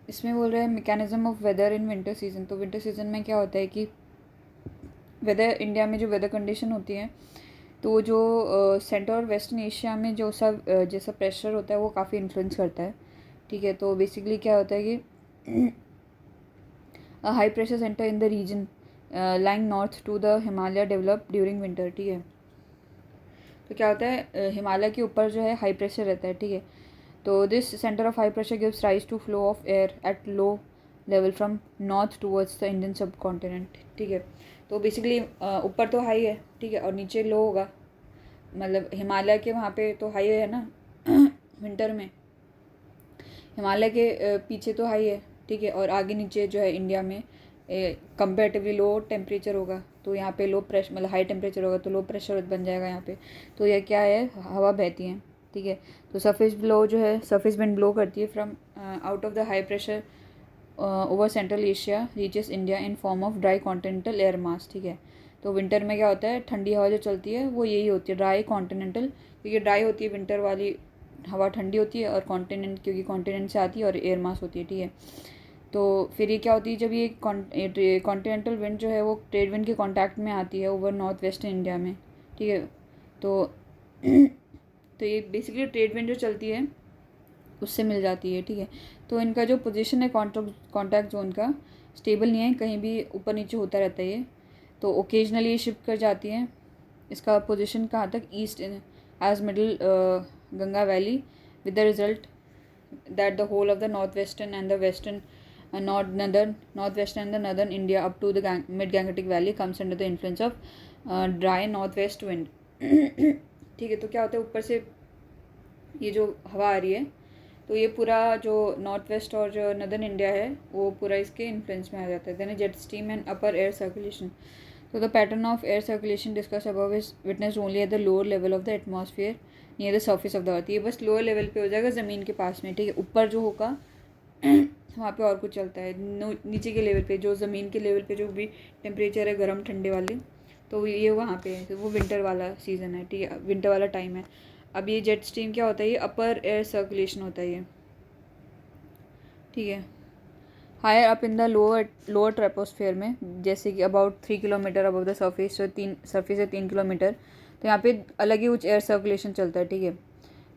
इसमें बोल रहे हैं mechanism of weather in winter season. तो विंटर सीजन में क्या होता है कि वेदर, इंडिया में जो वेदर कंडीशन होती है, तो जो सेंट्रल और वेस्टर्न एशिया में जो सब जैसा प्रेशर होता है वो काफ़ी इन्फ्लुएंस करता है। ठीक है, तो बेसिकली क्या होता है कि high pressure centre in the region lying north to the Himalaya develop during winter. ठीक है, तो क्या होता है हिमालय के ऊपर जो है हाई प्रेशर रहता है। ठीक है, तो this centre of high pressure gives rise to flow of air at low level from north towards the Indian subcontinent. ठीक है, तो बेसिकली ऊपर तो हाई है, ठीक है, और नीचे लो होगा, मतलब हिमालय के वहाँ पे तो हाई है ना विंटर में हिमालय के पीछे तो हाई है, ठीक है, और आगे नीचे जो है इंडिया में कंपेरेटिवली लो टेम्परेचर होगा, तो यहाँ पे लो प्रेशर मतलब हाई टेम्परेचर होगा तो लो प्रेशर बन जाएगा यहाँ पे। तो यह क्या है, हवा बहती है। ठीक है, तो सरफेस ब्लो जो है, सरफेस विंड ब्लो करती है from out of the high pressure over central Asia reaches India in form of dry continental air mass. ठीक है, तो विंटर में क्या होता है, ठंडी हवा जो चलती है वो यही होती है ड्राई कॉन्टिनेंटल, क्योंकि ड्राई होती है विंटर वाली हवा, ठंडी होती है, और कॉन्टिनेंट क्योंकि कॉन्टिनेंट से आती है और एयर मास होती है। ठीक है, तो फिर ये क्या होती है, जब ये कॉन्टिनेंटल विंड जो है वो ट्रेड विंड के कांटेक्ट में आती है ओवर नॉर्थ वेस्टर्न इंडिया में। ठीक है, तो तो ये बेसिकली ट्रेड विंड जो चलती है उससे मिल जाती है। ठीक है, तो इनका जो पोजीशन है कॉन्टैक्ट जोन का स्टेबल नहीं है, कहीं भी ऊपर नीचे होता रहता है ये, तो ओकेजनली ये शिफ्ट कर जाती है। इसका पोजीशन कहाँ तक, east as middle Ganga valley, with the result that the whole of the northwestern and the western northwestern and the northern India up to the mid Gangetic Valley comes under the influence of dry northwest wind। ठीक है, तो क्या होता है, ऊपर से ये जो हवा आ रही है तो ये पूरा जो नॉर्थ वेस्ट और जो नदर्न इंडिया है वो पूरा इसके इन्फ्लुएंस में आ जाता है। Then jet stream and upper air circulation. So the pattern of air circulation discussed above is witnessed only at the lower level of the atmosphere near the surface of the earth। ये बस lower level पे हो जाएगा ज़मीन के पास में। ठीक है, ऊपर जो होगा वहाँ पे और कुछ चलता है, नीचे के लेवल पे जो ज़मीन के लेवल पे जो भी टेम्परेचर है गर्म ठंडे वाले, तो ये वहाँ पे है, तो वो विंटर वाला सीज़न है। ठीक है, विंटर वाला टाइम है। अब ये जेट स्ट्रीम क्या होता है, ये अपर एयर सर्कुलेशन होता है ये। ठीक है, higher up in the lower troposphere में, जैसे कि about 3 kilometre above the surface, जो सरफेस है 3 किलोमीटर, तो यहाँ पे अलग ही कुछ एयर सर्कुलेशन चलता है। ठीक है,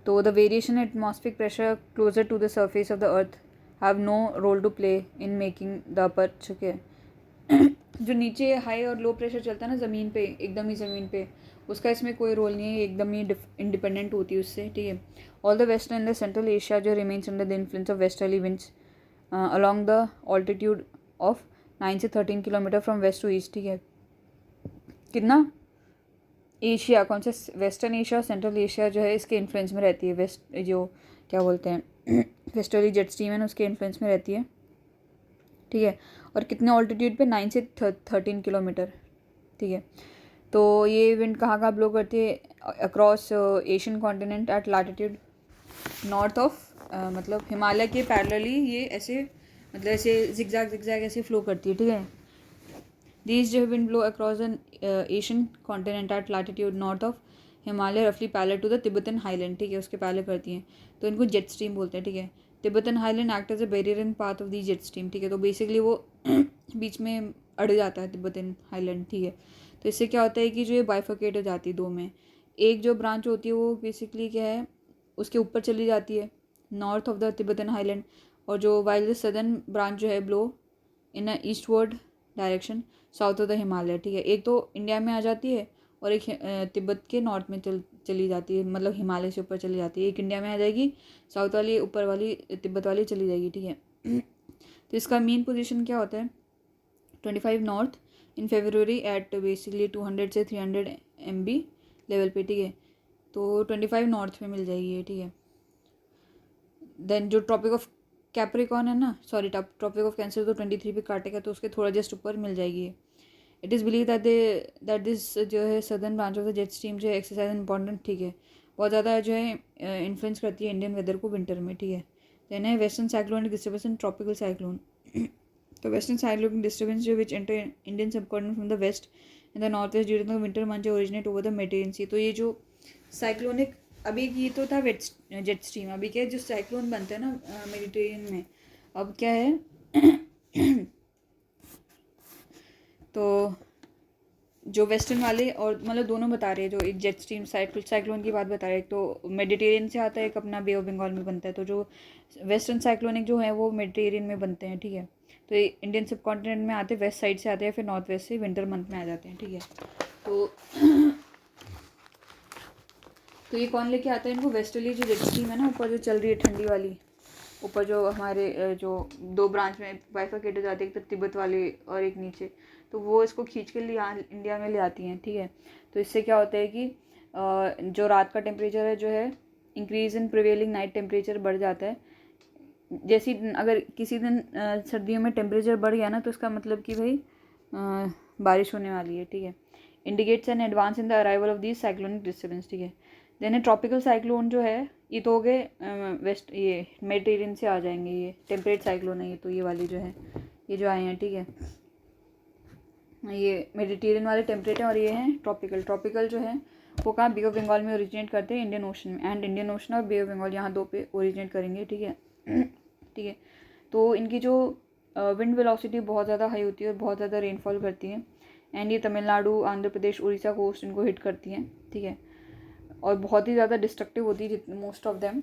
तो the variation atmospheric pressure closer to the surface of the earth have no role to play in making the upper. ठीक है, जो नीचे हाई और लो प्रेशर चलता है ना ज़मीन पे, एकदम ही ज़मीन पे, उसका इसमें कोई रोल नहीं है, एकदम ही इंडिपेंडेंट होती है उससे। ठीक है, all the western and the central Asia जो remains under the influence of westerly winds along the altitude of 9 से 13 kilometre from west to east. ठीक है, कितना एशिया, कौन सा, वेस्टर्न एशिया और सेंट्रल एशिया जो है इसके इन्फ्लुएंस में रहती है, वेस्ट जो क्या बोलते हैं वेस्टर्ली जेट स्ट्रीम है उसके इन्फ्लुएंस में रहती है। ठीक है, और कितने ऑल्टीट्यूड पे, 9 से 13 किलोमीटर। ठीक है, तो ये विंड कहाँ ब्लो करती है, across Asian continent at latitude north of मतलब हिमालय के पैरेलली ये ऐसे, मतलब ऐसे जिगजैग ऐसे फ्लो करती है। ठीक है, दीज जो wind blow across an Asian continent at latitude north of Himalaya रफली parallel to the Tibetan highland. ठीक है, उसके पहले करती हैं, तो इनको जेट स्ट्रीम बोलते हैं। ठीक है, Tibetan highland act as a barrier in path of the jet stream. ठीक है, तो बेसिकली वो बीच में अड़ जाता है तिब्बतन हाईलैंड। ठीक है, तो इससे क्या होता है कि जो ये बाइफर्केट हो जाती है दो में, एक जो ब्रांच होती है वो बेसिकली क्या है, उसके ऊपर चली जाती है north of the Tibetan highland, और जो वाइल द सदर्न ब्रांच जो है blow in a eastward direction south of the Himalaya. ठीक है, एक तो इंडिया में आ जाती है और एक तिब्बत के नॉर्थ में चली जाती है, मतलब हिमालय से ऊपर चली जाती है। एक इंडिया में आ जाएगी, साउथ वाली ऊपर वाली तिब्बत वाली चली जाएगी। ठीक है, तो इसका मेन पोजीशन क्या होता है, 25 north in February at basically 200 से 300 MB लेवल पे। ठीक है, तो 25 नॉर्थ में मिल जाएगी ये। ठीक है, देन जो ट्रॉपिक ऑफ कैप्रिकॉन है ना, सॉरी ट्रॉपिक ऑफ कैंसर तो 23 पे काटेगा, तो उसके थोड़ा जस्ट ऊपर मिल जाएगी। It is believe that this जो है southern branch of the jet stream जो है एक्सरसाइज इंपॉर्टेंट। ठीक है, बहुत ज़्यादा जो है इन्फ्लुएंस करती है इंडियन वेदर को विंटर में। ठीक है, देन है western cyclonic disturbance and tropical cyclone. तो वेस्टर्न साइक्लोनिक डिस्टर्बेंस जो which enter Indian subcontinent from the west and the north west during the winter month originate over the Mediterranean sea. तो ये जो cyclonic, अभी ये तो था जेट स्ट्रीम, अभी क्या जो साइक्लोन बनता है ना मेडिटेरियन में, अब क्या है तो जो वेस्टर्न वाले और मतलब दोनों बता रहे हैं, जो एक जेट स्ट्रीम साइक्लोन की बात बता रहे हैं, एक तो मेडिटेरियन से आता है, एक अपना बे ऑफ बंगाल में बनता है। तो जो वेस्टर्न साइक्लोनिक जो है वो मेडिटेरियन में बनते हैं, ठीक है। तो ये इंडियन सब कॉन्टिनेंट में आते हैं, वेस्ट साइड से आते हैं, फिर नॉर्थ वेस्ट से विंटर मंथ में आ जाते हैं, ठीक है। तो ये कौन लेके आता है इनको? वेस्टर्ली जो जेट स्ट्रीम है ना, ऊपर जो चल रही है ठंडी वाली, ऊपर जो हमारे जो दो ब्रांच में बाइफरकेट हो जाती है, एक तो तिब्बत वाली और एक नीचे, तो वो इसको खींच के लिए यहाँ इंडिया में ले आती हैं, ठीक है। तो इससे क्या होता है कि जो रात का टेम्परेचर है जो है, increase in prevailing night temperature बढ़ जाता है। जैसी अगर किसी दिन सर्दियों में टेम्परेचर बढ़ गया ना, तो इसका मतलब कि भाई बारिश होने वाली है, ठीक है। Indicates an advance in the arrival of this cyclonic disturbance, ठीक है। देन ट्रॉपिकल साइक्लोन जो है, ये तो हो गए वेस्ट, ये मेडिटेरियन से आ जाएंगे, ये टेम्परेट साइक्लोन है ये, तो ये वाली जो है, ये जो आए हैं, ठीक है, ये मेडिटेरियन वाले टेम्परेट हैं, और ये हैं ट्रॉपिकल। ट्रॉपिकल जो है वो कहाँ, बे ऑफ बंगाल में ओरिजिनेट करते हैं, इंडियन ओशन में, एंड इंडियन ओशन और बे ऑफ बंगाल यहाँ दो पे ओरिजिनेट करेंगे, ठीक है। ठीक है, तो इनकी जो विंड वेलोसिटी बहुत ज़्यादा हाई होती है और बहुत ज़्यादा रेनफॉल करती है, एंड ये तमिलनाडु, आंध्र प्रदेश, उड़ीसा कोस्ट इनको हिट करती हैं, ठीक है। और बहुत ही ज़्यादा डिस्ट्रक्टिव होती है, जितने मोस्ट ऑफ देम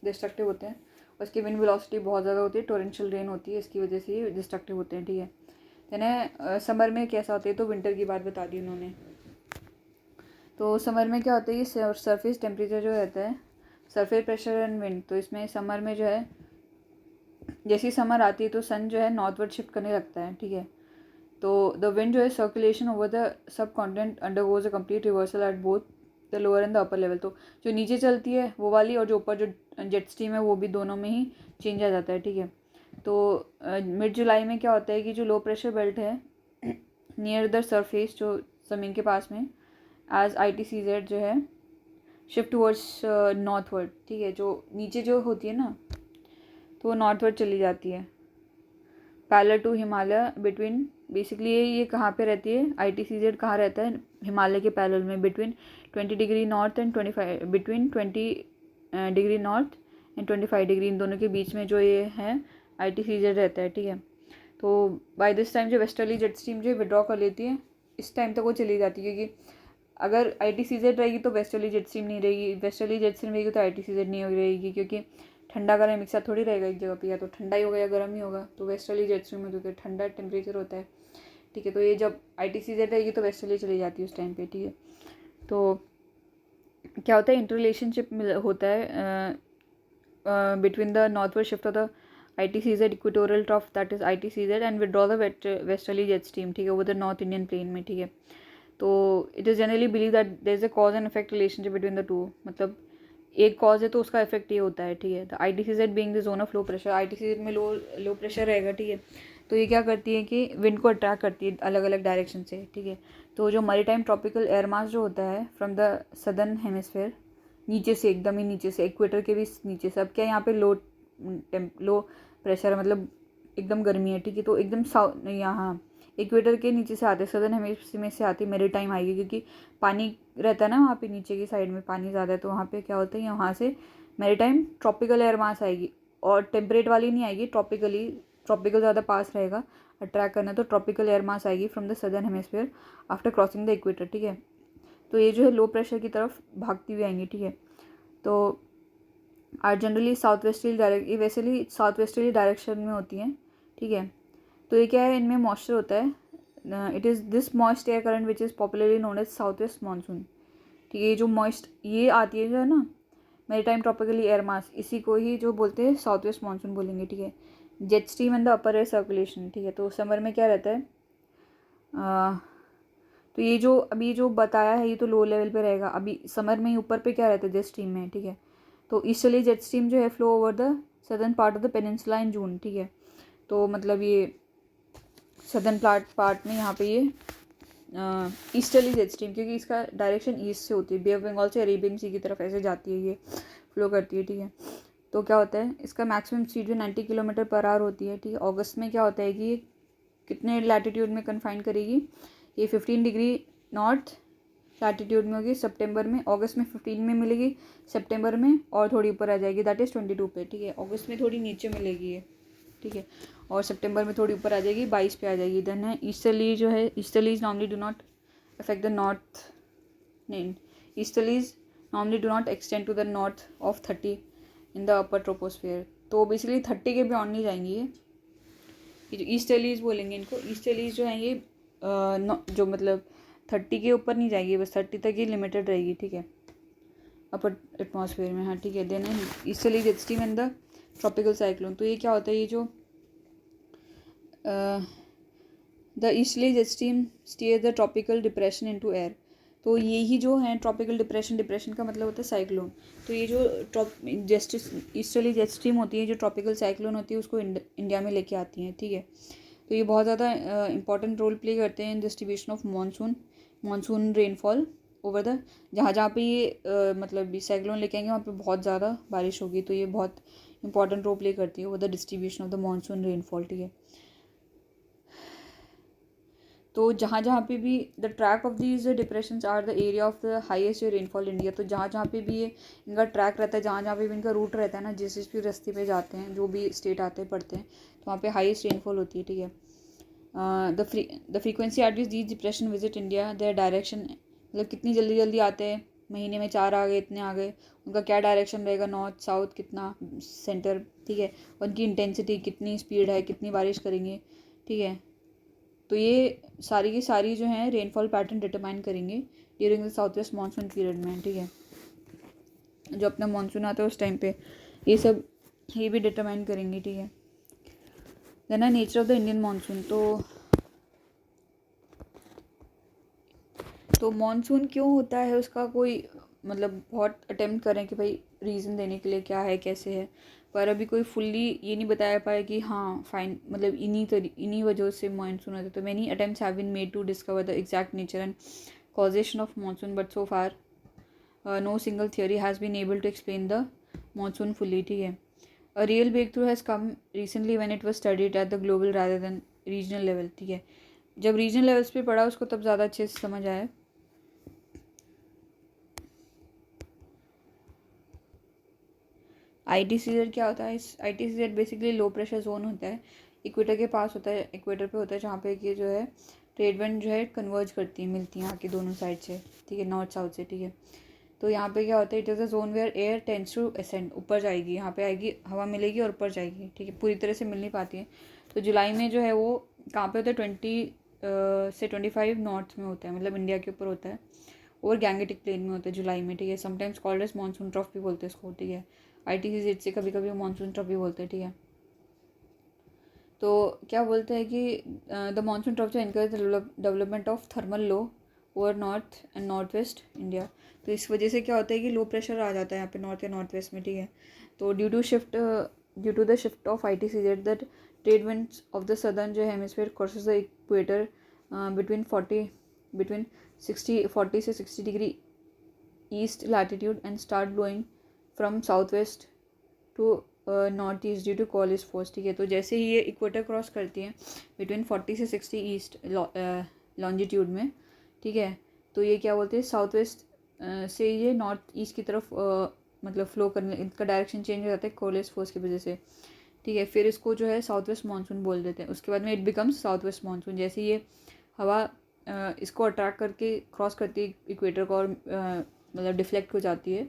डिस्ट्रक्टिव होते हैं, और इसकी विंड वेलोसिटी बहुत ज़्यादा होती है, टोरेंशियल रेन होती है, इसकी वजह से ये डिस्ट्रक्टिव होते हैं, ठीक है। यानी समर में कैसा होता है, तो विंटर की बात बता दी उन्होंने। तो समर में क्या होता है, ये सरफेस टेम्परेचर जो रहता है, सरफेस प्रेशर एंड विंड, तो इसमें समर में जो है, जैसी समर आती है तो सन जो है नॉर्थवर्ड शिफ्ट करने लगता है, ठीक है। तो द विंड जो है circulation over the sub continent undergoes a complete reversal at both the lower and the upper level. तो जो नीचे चलती है वो वाली, और जो ऊपर जो जेट स्ट्रीम है वो भी, दोनों में ही चेंज आ जाता है, ठीक है। तो मिड जुलाई में क्या होता है कि जो लो प्रेशर बेल्ट है नियर द सरफेस, जो ज़मीन के पास में, एज ITCZ जो है शिफ्ट टूवर्ड्स नॉर्थवर्ड, ठीक है। जो नीचे जो होती है ना, तो वो नॉर्थवर्ड चली जाती है, parallel to Himalaya between, basically ये कहाँ पे रहती है, ITCZ कहाँ रहता है, हिमालय के पैरेलल में, between 20 degree north and 25, between 20 degree north and 25 degree, इन दोनों के बीच में जो ये है ITCZ रहता है, ठीक है। तो बाय दिस टाइम जो वेस्टर्ली जेट स्ट्रीम जो विड्रॉ कर लेती है, इस टाइम तक वो चली जाती है, क्योंकि अगर ITCZ रहेगी तो वेस्टर्ली जेट स्ट्रीम नहीं रहेगी, वेस्टर्ली जेट स्ट्रीम रहेगी तो ITCZ नहीं रहेगी, क्योंकि ठंडा गर्म एक साथ थोड़ी रहेगा एक जगह पे, या तो ठंडा ही होगा या गर्म ही होगा। तो वेस्टर्ली जेट स्ट्रीम में तो ठंडा टेम्परेचर होता है, ठीक है। तो ये जब ITCZ रहेगी तो वेस्टर्ली चली जाती है उस टाइम पे, ठीक है। तो क्या होता है, इंटर रिलेशनशिप होता है between the northward shift of the ITCZ equatorial trough, that is ITCZ, and withdraw the westerly jet stream, ठीक है, over the north Indian plain में, ठीक है। तो it is generally believe that there is a cause and effect relationship between the two, मतलब एक cause है तो उसका इफेक्ट ये होता है, ठीक है। तो ITCZ being the zone of low pressure, ITCZ में लो प्रेशर रहेगा, ठीक है। तो ये क्या करती है कि विंड को अट्रैक्ट करती है अलग अलग डायरेक्शन से, ठीक है। तो जो मैरीटाइम ट्रॉपिकल एयर मास जो होता है फ्रॉम द सदर्न हेमिस्फेयर, नीचे से, एकदम ही नीचे से, इक्वेटर के भी नीचे से, अब क्या यहाँ पे लो प्रेशर है, मतलब एकदम गर्मी है, ठीक है। तो एकदम यहाँ इक्वेटर के नीचे से आते, सदर्न हेमिस्फीयर में से आती मेरी टाइम आएगी, क्योंकि पानी रहता है ना वहाँ पे नीचे की साइड में, पानी ज़्यादा है, तो वहाँ पे क्या होता है, वहाँ से मेरी टाइम ट्रॉपिकल एयर मास आएगी, और टेम्परेट वाली नहीं आएगी, ट्रॉपिकल ज़्यादा पास रहेगा अट्रैक्ट करना, तो ट्रॉपिकल एयर मास आएगी from the southern hemisphere after crossing the equator, ठीक है। तो ये जो है लो प्रेशर की तरफ भागती हुई आएंगी, ठीक है। तो आर जनरली साउथ वेस्टर्ली ये वैसे साउथ वेस्टर्ली डायरेक्शन में होती हैं, ठीक है। तो ये क्या है, इनमें मॉइस्चर होता है, it is this moist air current which is popularly known as south west monsoon, ठीक है। ये जो मॉइस्ट ये आती है जो है ना मेरी टाइम ट्रॉपिकली एयर मास, इसी को ही जो बोलते हैं साउथ वेस्ट मानसून बोलेंगे, ठीक है। Jet stream and the upper air circulation, ठीक है। तो समर में क्या रहता है, तो ये जो अभी जो बताया है ये तो लो लेवल पे रहेगा, अभी समर में ही ऊपर पे क्या रहता है जेट स्ट्रीम में, ठीक है। तो ईस्टर्ली जेट स्ट्रीम जो है flow over the southern part of the peninsula in June, ठीक है। तो मतलब ये सदर्न पार्ट में यहाँ पे ये ईस्टर्ली जेट स्ट्रीम, क्योंकि इसका डायरेक्शन ईस्ट से होती है, बे ऑफ बंगाल से अरेबियन सी की तरफ ऐसे जाती है, ये फ्लो करती है, ठीक है। तो क्या होता है, इसका मैक्सिमम स्पीड जो 90 किलोमीटर पर आवर होती है, ठीक है। अगस्त में क्या होता है कि ये कितने लैटिट्यूड में कन्फाइन करेगी, ये 15 डिग्री नॉर्थ लैटिट्यूड में होगी सितंबर में, अगस्त में 15 में मिलेगी, सितंबर में और थोड़ी ऊपर आ जाएगी, दैट इज़ 22 पे, ठीक है। अगस्त में थोड़ी नीचे मिलेगी ये, ठीक है, और सितंबर में थोड़ी ऊपर आ जाएगी, 22 पे आ जाएगी। देन है ईस्टर्ली जो है, easterlies normally do not affect the north, नहीं, easterlies normally do not extend to the north of 30 in the upper troposphere. तो बेसिकली 30 के बियॉन्ड नहीं जाएंगी ये जो ईस्टर्लीज बोलेंगे इनको, ईस्टर्लीज जो हैं ये जो मतलब 30 के ऊपर नहीं जाएगी, बस 30 तक ही लिमिटेड रहेगी, ठीक है, अपर एटमॉस्फेयर में। हाँ ठीक है। Then easterly jet stream and the tropical cyclone. तो ये क्या होता है, ये जो the easterly jet stream steer the tropical depression into air. तो ये ही जो है ट्रॉपिकल डिप्रेशन, डिप्रेशन का मतलब होता है साइक्लोन। तो ये जो ईस्टर्ली जेट स्ट्रीम होती है, जो ट्रॉपिकल साइक्लोन होती है, उसको इंडिया में लेके आती हैं, ठीक है। तो ये बहुत ज़्यादा इंपॉर्टेंट रोल प्ले करते हैं इन distribution of monsoon rainfall over the, जहाँ जहाँ पे ये मतलब साइक्लोन लेके आएंगे वहाँ पे बहुत ज़्यादा बारिश होगी। तो ये बहुत इंपॉर्टेंट रोल प्ले करती है over the distribution of the monsoon rainfall, ठीक है। तो जहाँ जहाँ पे भी the track of these depressions are the area of the highest rainfall India. तो जहाँ जहाँ पे भी ये इनका ट्रैक रहता है, जहाँ जहाँ पे भी इनका रूट रहता है ना, जिस भी रास्ते पे जाते हैं, जो भी स्टेट आते हैं पढ़ते हैं, तो वहाँ पे हाईएस्ट रेनफॉल होती है, ठीक है। The frequency eight which these depression visit India, their direction, मतलब कितनी जल्दी जल्दी आते हैं, महीने में 4 आ गए, इतने आ गए, उनका क्या डायरेक्शन रहेगा, नॉर्थ साउथ कितना, सेंटर, ठीक है, उनकी इंटेंसिटी कितनी, स्पीड है, कितनी बारिश करेंगे, ठीक है। तो ये सारी की सारी जो है रेनफॉल पैटर्न डिटरमाइन करेंगे during the south west monsoon period में, ठीक है। जो अपना मानसून आता है उस टाइम पे ये सब ये भी डिटरमाइन करेंगे, ठीक है। देन है nature of the Indian monsoon. तो मानसून क्यों होता है उसका कोई मतलब बहुत अटेम्प्ट करें कि भाई रीज़न देने के लिए क्या है, कैसे है, पर अभी कोई फुल्ली ये नहीं बताया पाया कि हाँ फाइन मतलब इन्हीं वजह से मानसून होता है। तो many attempts have been made to discover the exact nature and causation of monsoon, but so far no single theory has been able to explain the monsoon fully, ठीक है। A real breakthrough has come recently when it was studied at the global rather than regional level, ठीक है। जब regional levels पे पढ़ा उसको तब ज़्यादा अच्छे से समझ आया। ITCZ क्या होता है, इस ITCZ basically low pressure zone होता है, इक्वेटर के पास होता है, इक्वेटर पे होता है, जहाँ पे कि जो है ट्रेड विंड जो है कन्वर्ज करती है, मिलती है यहाँ की दोनों साइड से, ठीक है, नॉर्थ साउथ से, ठीक है। तो यहाँ पे क्या होता है, it is a zone where air tends to ascend, ऊपर जाएगी, यहाँ पे आएगी हवा मिलेगी और ऊपर जाएगी, ठीक है, पूरी तरह से मिल नहीं पाती है। तो जुलाई में जो है वो कहाँ पे होता है, 20 से 25 नॉर्थ में होता है, मतलब इंडिया के ऊपर होता है, और गैंगेटिक प्लेन में होता है जुलाई में, ठीक है। Sometimes called as monsoon trough भी बोलते हैं इसको, ठीक है। ITCZ से कभी कभी मानसून ट्रफ भी बोलते हैं, ठीक है। तो क्या बोलते हैं कि द मानसून ट्रफ जो encourage development of thermal low over north and north west India. तो इस वजह से क्या होता है कि लो प्रेशर आ जाता है यहाँ पे नॉर्थ या नॉर्थ वेस्ट में, ठीक है। तो due to the shift of ITCZ that trade winds of the southern जो hemisphere crosses the equator between 40 से 60 degree east latitude and start blowing from south west to north east due to Coriolis force, ठीक है। तो जैसे ही ये equator cross करती हैं between 40 से 60 ईस्ट लॉन्जिट्यूड में, ठीक है, तो ये क्या बोलते हैं साउथ वेस्ट से ये नॉर्थ ईस्ट की तरफ मतलब फ्लो करने, इसका डायरेक्शन चेंज हो जाता है कॉलिस फोर्स की वजह से, ठीक है। फिर इसको जो है साउथ वेस्ट मानसून बोल देते हैं। उसके बाद में it becomes south west monsoon. जैसे ये हवा इसको अट्रैक्ट करके क्रॉस करती है इक्वेटर को और मतलब डिफ्लेक्ट हो जाती है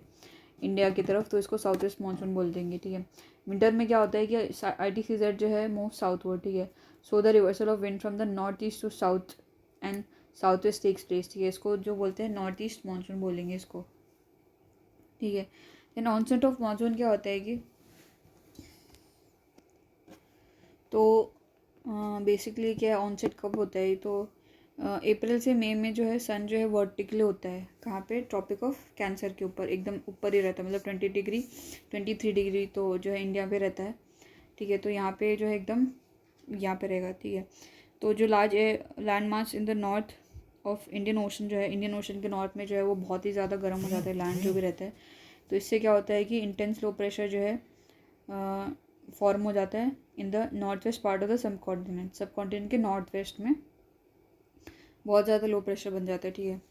इंडिया की तरफ, तो इसको साउथ वेस्ट मानसून बोल देंगे, ठीक है। विंटर में क्या होता है कि ITCZ जो है मूव साउथवर्ड, ठीक है। So the reversal of wind from the north east to south and south west takes place, ठीक है। इसको जो बोलते हैं नॉर्थ ईस्ट मानसून बोलेंगे इसको, ठीक है। देन ऑनसेट ऑफ मानसून क्या होता है कि तो बेसिकली क्या ऑनसेट कब होता है, तो अप्रैल से मई में जो है सन जो है वर्टिकल होता है, कहाँ पे, ट्रॉपिक ऑफ कैंसर के ऊपर, एकदम ऊपर ही रहता है, मतलब 23 डिग्री तो जो है इंडिया पे रहता है, ठीक है। तो यहाँ पे जो है एकदम यहाँ पे रहेगा, ठीक है। तो जो large land mass in the north of Indian ocean जो है, इंडियन ओशन के नॉर्थ में जो है वो बहुत ही ज़्यादा गर्म हो जाता है लैंड जो भी रहता है। तो इससे क्या होता है कि इंटेंस लो प्रेशर जो है फॉर्म हो जाता है in the north west part of the sub continent के नॉर्थ वेस्ट में बहुत ज़्यादा लो प्रेशर बन जाता है, ठीक है।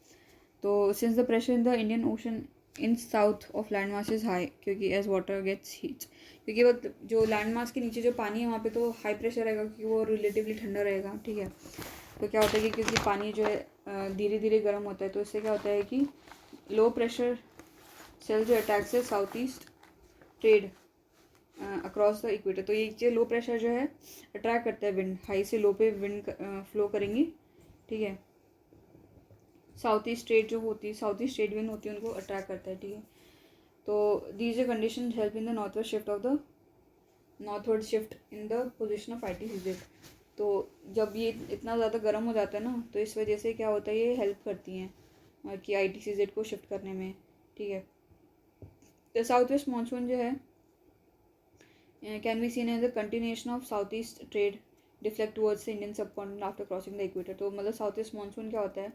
तो since the pressure in the Indian ocean in south of land mass is high, क्योंकि एज वाटर गेट्स हीट, क्योंकि वो जो लैंड मास के नीचे जो पानी है वहाँ पे तो हाई प्रेशर रहेगा, क्योंकि वो रिलेटिवली ठंडा रहेगा, ठीक है। तो क्या होता है कि क्योंकि पानी जो है धीरे धीरे गर्म होता है, तो इससे क्या होता है कि लो प्रेशर सेल जो अटैक्स है south east trade across the equator. तो ये लो प्रेशर जो है अट्रैक्ट करता है विंड, हाई से लो पे विंड फ्लो करेंगी, ठीक है। साउथ ईस्ट ट्रेड जो होती है, साउथ ईस्ट ट्रेड विंड होती है, उनको अट्रैक्ट करता है, ठीक है। तो these a condition help in the northward shift in the position of ITCZ। तो जब ये इतना ज़्यादा गर्म हो जाता है ना, तो इस वजह से क्या होता है, ये हेल्प करती हैं कि ITCZ को शिफ्ट करने में, ठीक है। तो साउथ वेस्ट मानसून जो है can be seen as the continuation of south east trade deflect towards the Indian subcontinent after crossing the equator. तो मतलब साउथ वेस्ट मानसून क्या होता है,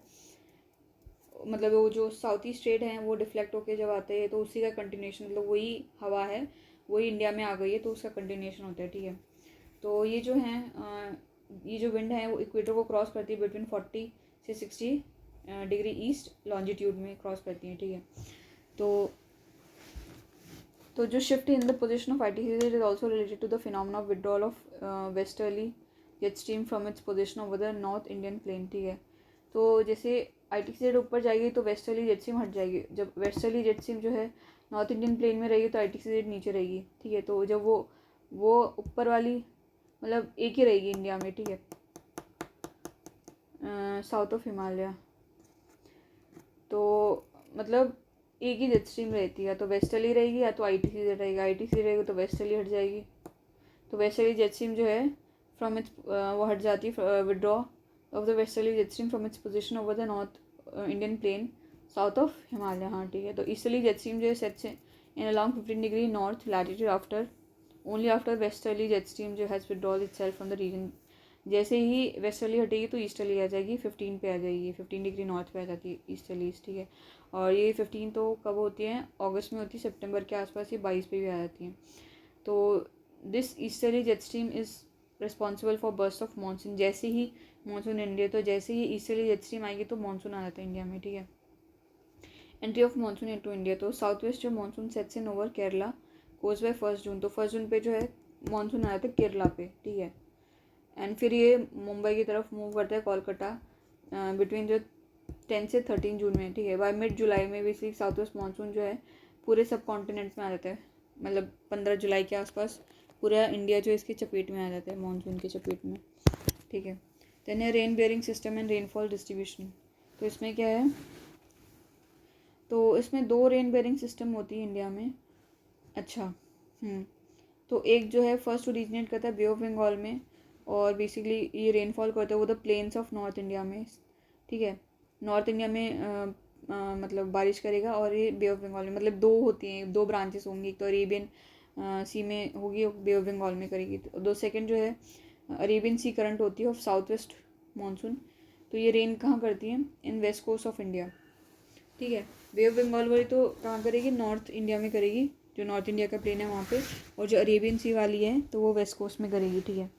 मतलब वो जो साउथ ईस्ट ट्रेड है वो डिफ्लेक्ट होके जब आते हैं, तो उसी का कंटिन्यूएशन, मतलब वही हवा है वही इंडिया में आ गई है, तो उसका कंटिन्यूएशन होता है, ठीक है। तो ये जो है ये जो विंड है वो इक्वेटर को क्रॉस करती है बिटवीन 40 से 60 डिग्री ईस्ट लॉन्जिट्यूड में क्रॉस करती है, ठीक है। तो जो shift in the position of ITCZ is also related to the phenomena of withdrawal of westerly jet stream from its position over the north Indian plain, ठीक है। तो जैसे ITCZ ऊपर जाएगी तो वेस्टर्ली जेट स्ट्रीम हट जाएगी, जब वेस्टर्ली जेट स्ट्रीम जो है नॉर्थ इंडियन प्लेन में रहेगी तो ITCZ नीचे रहेगी, ठीक है। तो जब वो ऊपर वाली मतलब एक ही रहेगी इंडिया में, ठीक है, साउथ ऑफ हिमालय, तो मतलब एक ही जेट स्ट्रीम रहती है, तो वेस्टर्ली रहेगी या तो ITCZ रहेगा, ITCZ रहेगा तो वेस्टर्ली हट जाएगी। तो वेस्टर्ली जेट स्ट्रीम जो है फ्रॉम इट्स वो हट जाती है, withdraw of the westerly jet stream from its position over the north Indian plain south of Himalaya, हाँ ठीक है। तो ईस्टर्ली जेट स्ट्रीम जो है sets in along 15 degree north latitude after only after westerly jet stream जो has withdrawal itself from the region. जैसे ही westerly हटेगी तो ईस्टर्ली आ जाएगी, 15 पे आ जाएगी, 15 डिग्री नॉर्थ पे आ जाती है ईस्टर्ली, ठीक है। और ये 15 तो कब होती है, अगस्त में होती है, सितंबर के आसपास ये 22 पे भी आ जाती है। तो this easterly jet stream is responsible for burst of monsoon. जैसे ही मानसून इंडिया, तो जैसे ही ईस्टर्ली जेट स्ट्रीम आएगी तो मानसून आ जाता है इंडिया में, ठीक है। Entry of monsoon into India, तो साउथ वेस्ट जो monsoon sets in over Kerala goes by 1 जून। तो 1 जून पे जो है मानसून आ जाता है केरला पे, ठीक है। एंड फिर ये मुंबई की तरफ मूव करता है, कोलकाता बिटवीन जो 10 से 13 जून में, ठीक है। बाय मिड जुलाई में बेसिकली साउथ वेस्ट मानसून जो है पूरे सब कॉन्टिनेंट्स में आ जाता है, मतलब 15 जुलाई के आसपास पूरा इंडिया जो इसकी चपेट में आ जाता है, मानसून की चपेट में, ठीक है। देन है rain bearing system and rainfall distribution. तो इसमें क्या है, तो इसमें 2 रेन बेयरिंग सिस्टम होती है इंडिया में, अच्छा। तो एक जो है फर्स्ट ओरिजिनेट करता है बे ऑफ बंगाल में, और बेसिकली ये रेनफॉल करता है वो the plains of north India में, ठीक है। नॉर्थ इंडिया में मतलब बारिश करेगा, और ये बे ऑफ बंगाल में, मतलब 2 होती हैं, 2 ब्रांचेस होंगी, एक तो अरेबियन सी में होगी और बे ऑफ बंगाल में करेगी। तो 2 सेकेंड जो है अरेबियन सी करंट होती है ऑफ साउथ वेस्ट मानसून। तो ये रेन कहाँ करती है, इन वेस्ट कोस्ट ऑफ इंडिया, ठीक है। बे ऑफ बंगाल वाली तो कहाँ करेगी, नॉर्थ इंडिया में करेगी, जो नॉर्थ इंडिया का प्लेन है वहाँ पे, और जो अरेबियन सी वाली है तो वो वेस्ट कोस्ट में करेगी, ठीक है।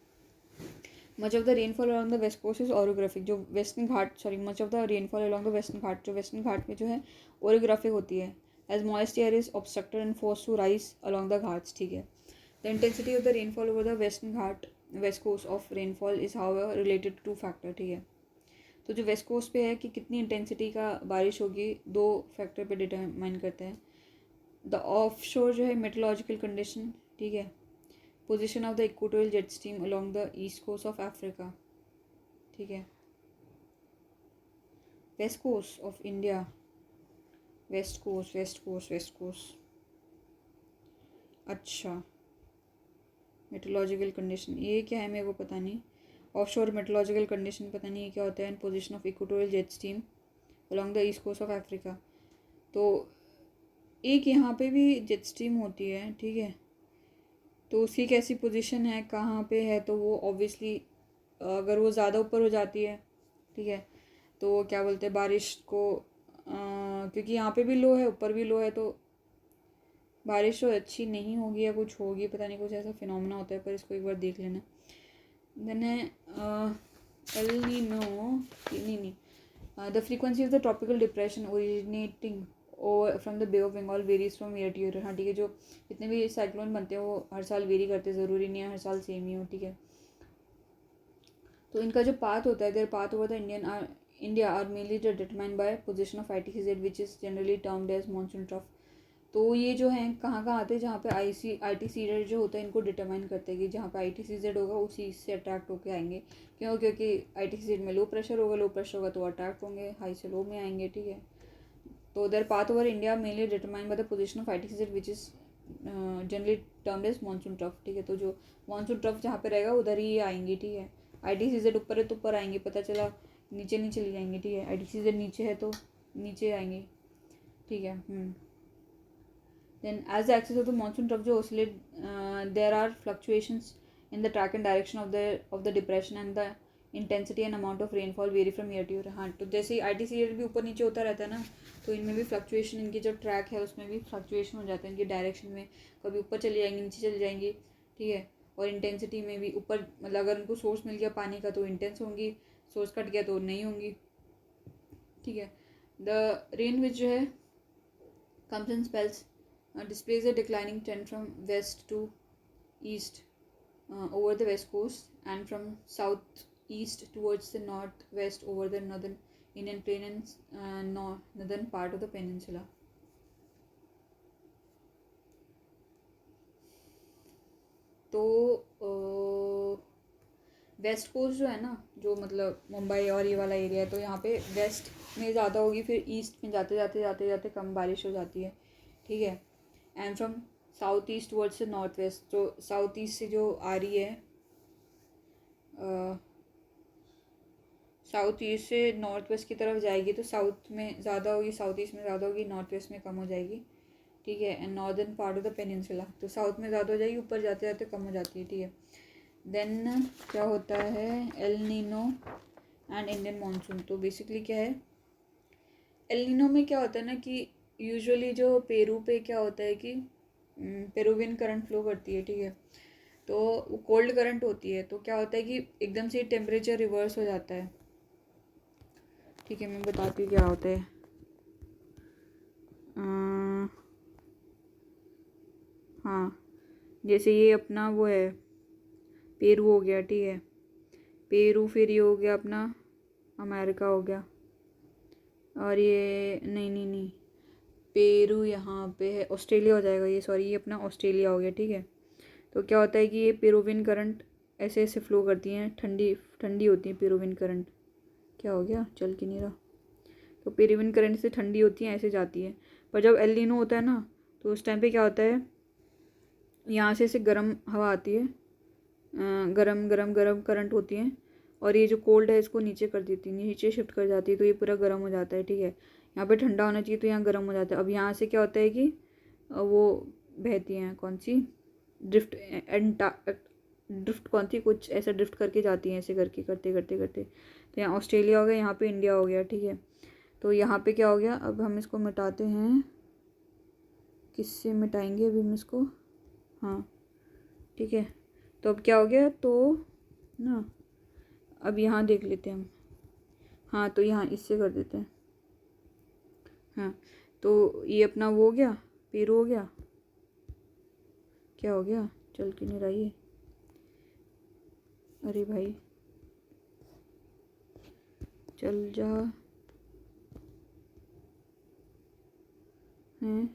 Much of the rainfall along the west coast is orographic, जो western Ghat, sorry, much of the rainfall along the western Ghat, जो वेस्टर्न घाट में जो है ओरियोग्राफिक होती है, as moist air is obstructed and force to rise along the Ghats, ठीक है। The intensity of the rainfall over the western Ghat west coast of rainfall is how related to factor, ठीक है। तो जो वेस्ट कोस्ट पे है कि कितनी इंटेंसिटी का बारिश होगी, 2 फैक्टर पे डिटरमाइन करते हैं। द ऑफ शोर जो है मेट्रोलॉजिकल कंडीशन, ठीक है। Position of the equatorial jet stream along the east coast of Africa, ठीक है। West coast of India, west coast, west coast, west coast, अच्छा। मेट्रोलॉजिकल कंडीशन ये क्या है मेरे को पता नहीं, ऑफ शोर मेट्रोलॉजिकल कंडीशन पता नहीं ये क्या होता है, and position of equatorial jet stream along the east coast of Africa. तो एक यहाँ पे भी जेट स्ट्रीम होती है, ठीक है। तो उसकी कैसी पोजीशन है, कहाँ पे है, तो वो ऑब्वियसली अगर वो ज़्यादा ऊपर हो जाती है, ठीक है, तो क्या बोलते हैं बारिश को, क्योंकि यहाँ पे भी लो है ऊपर भी लो है, तो बारिश तो अच्छी नहीं होगी या कुछ होगी, पता नहीं, कुछ ऐसा फिनोमेना होता है, पर इसको एक बार देख लेना। देन है एल नीनो, नहीं the frequency of the tropical depression originating और from the bay of Bengal varies from year to year. हाँ ठीक है, जो जितने भी साइक्लोन बनते हैं वो हर साल वेरी करते, ज़रूरी नहीं है हर साल सेम ही हो, ठीक है। तो इनका जो पाथ होता है, their path over the India are mainly determined by position of ITCZ which is generally termed as monsoon trough. तो ये जो हैं कहाँ कहाँ आते हैं, जहाँ पे ITCZ जो होता है इनको डिटरमाइन करते हैं कि जहाँ पे ITCZ होगा उसी से अट्रैक्ट होके आएंगे। क्यों? क्योंकि ITCZ में लो प्रेशर होगा तो अट्रैक्ट होंगे, हाई से लो में आएंगे, ठीक है। तो their path over India mainly determined by the position of ITCZ which is generally termed as monsoon trough, ठीक है। तो जो मानसून ट्रफ जहाँ पे रहेगा उधर ही आएंगी, ठीक है। ITCZ ऊपर है तो ऊपर आएंगे, पता चला नीचे नहीं चली जाएंगी, ठीक है। ITCZ नीचे है तो नीचे आएंगे, ठीक है। Then as the axis of the monsoon trough जो oscillate, there are fluctuations in the track and direction of the depression and the intensity and amount of rainfall vary from year to year। हाँ, तो जैसे ही ITCZ भी ऊपर नीचे होता रहता है ना, तो इनमें भी फ्लक्चुएशन, इनकी जो ट्रैक है उसमें भी फ्लक्चुएशन हो जाता है इनकी डायरेक्शन में, कभी ऊपर चली जाएंगी नीचे चली जाएंगी, ठीक है। और इंटेंसिटी में भी ऊपर, मतलब अगर उनको सोर्स मिल गया पानी का तो इंटेंस होंगी, सोर्स कट गया तो नहीं होंगी, ठीक है। द रेन विच जो है comes in spells, displays a declining trend from west to east over the west coast and from southeast towards the northwest over the northern Indian plain and northern part of the peninsula। तो west coast जो है ना, जो मतलब मुंबई और ये वाला area है, तो यहाँ पे वेस्ट में ज़्यादा होगी, फिर ईस्ट में जाते जाते जाते जाते कम बारिश हो जाती है, ठीक है। And from south east word से नॉर्थ वेस्ट, जो साउथ ईस्ट से जो आ रही है, साउथ ईस्ट से नॉर्थ वेस्ट की तरफ जाएगी तो साउथ में ज़्यादा होगी, साउथ ईस्ट में ज़्यादा होगी, नॉर्थ वेस्ट में कम हो जाएगी, ठीक है। And northern part of the peninsula, तो साउथ में ज़्यादा हो जाएगी, ऊपर जाते जाते कम हो जाती है, ठीक है। देन क्या होता है El Nino and Indian monsoon. तो बेसिकली क्या है, एल नीनो में क्या होता है ना कि यूजुअली जो पेरू पे क्या होता है कि पेरुवियन करंट फ्लो करती है, ठीक है। तो वो कोल्ड करंट होती है, तो क्या होता है कि एकदम से टेम्परेचर रिवर्स हो जाता है, ठीक है। मैं बताती हूँ क्या होता है। हाँ, जैसे ये अपना वो है पेरू हो गया, ठीक है। पेरू, फिर ये हो गया अपना अमेरिका हो गया, और ये नहीं पेरू यहाँ पे है, ऑस्ट्रेलिया हो जाएगा ये, सॉरी ये अपना ऑस्ट्रेलिया हो गया, ठीक है। तो क्या होता है कि ये पेरुवियन करंट ऐसे ऐसे फ्लो करती हैं, ठंडी ठंडी होती है पेरुवियन करंट। क्या हो गया, चल क्यों नहीं रहा। तो पेरुवियन करंट से ठंडी होती हैं, ऐसे जाती है। पर जब एल नीनो होता है ना, तो उस टाइम पे क्या होता है, यहाँ से ऐसे गर्म हवा आती है, गरम गरम गरम करंट होती हैं, और ये जो कोल्ड है इसको नीचे कर देती है, नीचे शिफ्ट कर जाती है, तो ये पूरा गर्म हो जाता है, ठीक है। यहाँ पे ठंडा होना चाहिए तो यहाँ गर्म हो जाता है। अब यहाँ से क्या होता है कि वो बहती हैं, कौन सी ड्रिफ्ट, ड्रिफ्ट कौन सी, कुछ ऐसा ड्रिफ्ट करके जाती हैं, ऐसे करके करते करते करते। तो यहाँ ऑस्ट्रेलिया हो गया, यहाँ पे इंडिया हो गया, ठीक है। तो यहाँ पे क्या हो गया, अब हम इसको मिटाते हैं, किससे मिटाएंगे अभी हम इसको, हाँ ठीक है। तो अब क्या हो गया, तो ना अब यहाँ देख लेते हैं हम, हाँ तो यहाँ इससे कर देते हैं, हाँ। तो ये अपना वो हो गया, पेरू हो गया, क्या हो गया, चल क्यों नहीं रहा ये, अरे भाई चल जा, हैं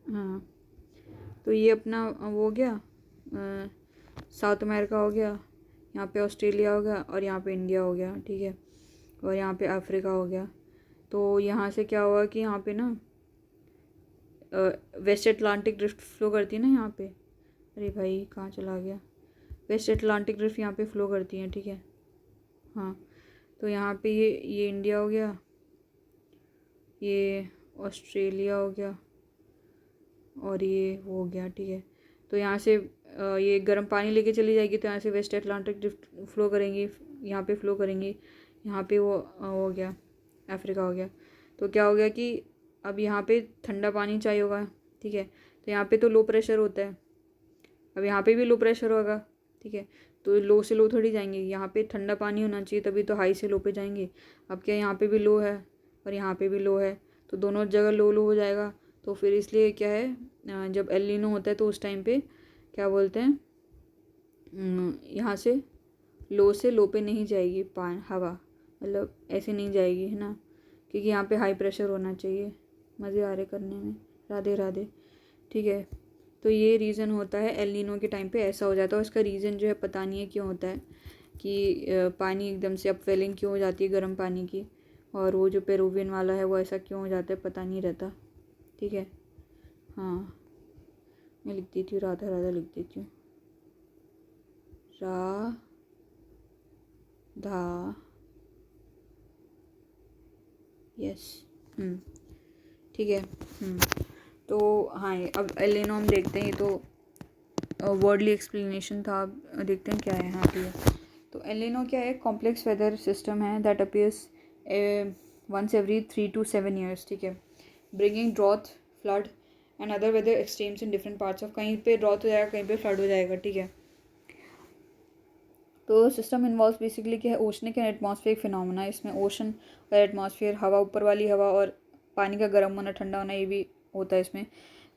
हाँ। तो ये अपना वो हो गया, साउथ अमेरिका हो गया, यहाँ पे ऑस्ट्रेलिया हो गया, और यहाँ पे इंडिया हो गया, ठीक है। और यहाँ पे अफ्रीका हो गया। तो यहाँ से क्या हुआ कि यहाँ पे ना वेस्ट अटलांटिक ड्रिफ्ट फ्लो करती है ना यहाँ पे, अरे भाई कहाँ चला गया, वेस्ट अटलांटिक ड्रिफ्ट यहाँ पे फ्लो करती हैं, ठीक है। हाँ, तो यहाँ पे ये इंडिया हो गया, ये ऑस्ट्रेलिया हो गया, और ये वो हो गया, ठीक है। तो यहाँ से ये गर्म पानी लेके चली जाएगी, तो यहाँ से वेस्ट अटलांटिक ड्रिफ्ट फ्लो करेंगी, यहाँ पे फ्लो करेंगी, यहाँ पे वो हो गया अफ्रीका हो गया। तो क्या हो गया कि अब यहाँ पे ठंडा पानी चाहिए होगा, ठीक है। तो यहाँ पे तो लो प्रेशर होता है, अब यहाँ पे भी लो प्रेशर होगा, ठीक है। तो लो से लो थोड़ी जाएंगे, यहाँ पे ठंडा पानी होना चाहिए तभी तो हाई से लो पे जाएंगे। अब क्या यहाँ पे भी लो है और यहाँ पे भी लो है, तो दोनों जगह लो लो हो जाएगा। तो फिर इसलिए क्या है, जब एल नीनो होता है तो उस टाइम पे क्या बोलते हैं, यहाँ से लो पे नहीं जाएगी हवा, मतलब ऐसे नहीं जाएगी, है ना, क्योंकि यहाँ पे हाई प्रेशर होना चाहिए। मज़े आ रहे करने में, राधे राधे। ठीक है, तो ये रीज़न होता है एल नीनो के टाइम पे ऐसा हो जाता है। और इसका रीज़न जो है पता नहीं है क्यों होता है कि पानी एकदम से अपवेलिंग क्यों हो जाती है गर्म पानी की, और वो जो पेरुवियन वाला है वो ऐसा क्यों हो जाता है पता नहीं रहता। ठीक है, हाँ मैं लिख देती हूँ, राधा राधा लिख देती हूँ, धा, यस। ठीक है। तो हाँ, ये अब एल नीनो हम देखते हैं, ये तो वर्डली एक्सप्लेनेशन था। अब देखते हैं क्या है। हाँ ठीक है, तो एल नीनो क्या है, कॉम्प्लेक्स वेदर सिस्टम है that appears once every 3 to 7 years। ठीक है, bringing drought, flood and other weather extremes in different parts of, कहीं पे ड्रॉथ हो जाएगा, कहीं पे फ्लड हो जाएगा। ठीक है, तो सिस्टम इन्वॉल्व बेसिकली क्या है, ओशनिक एंड एटमॉस्फेरिक फिनोमेना। इसमें ओशन और एटमॉस्फेयर, हवा, ऊपर वाली हवा और पानी का गर्म होना ठंडा होना, ये भी होता है इसमें।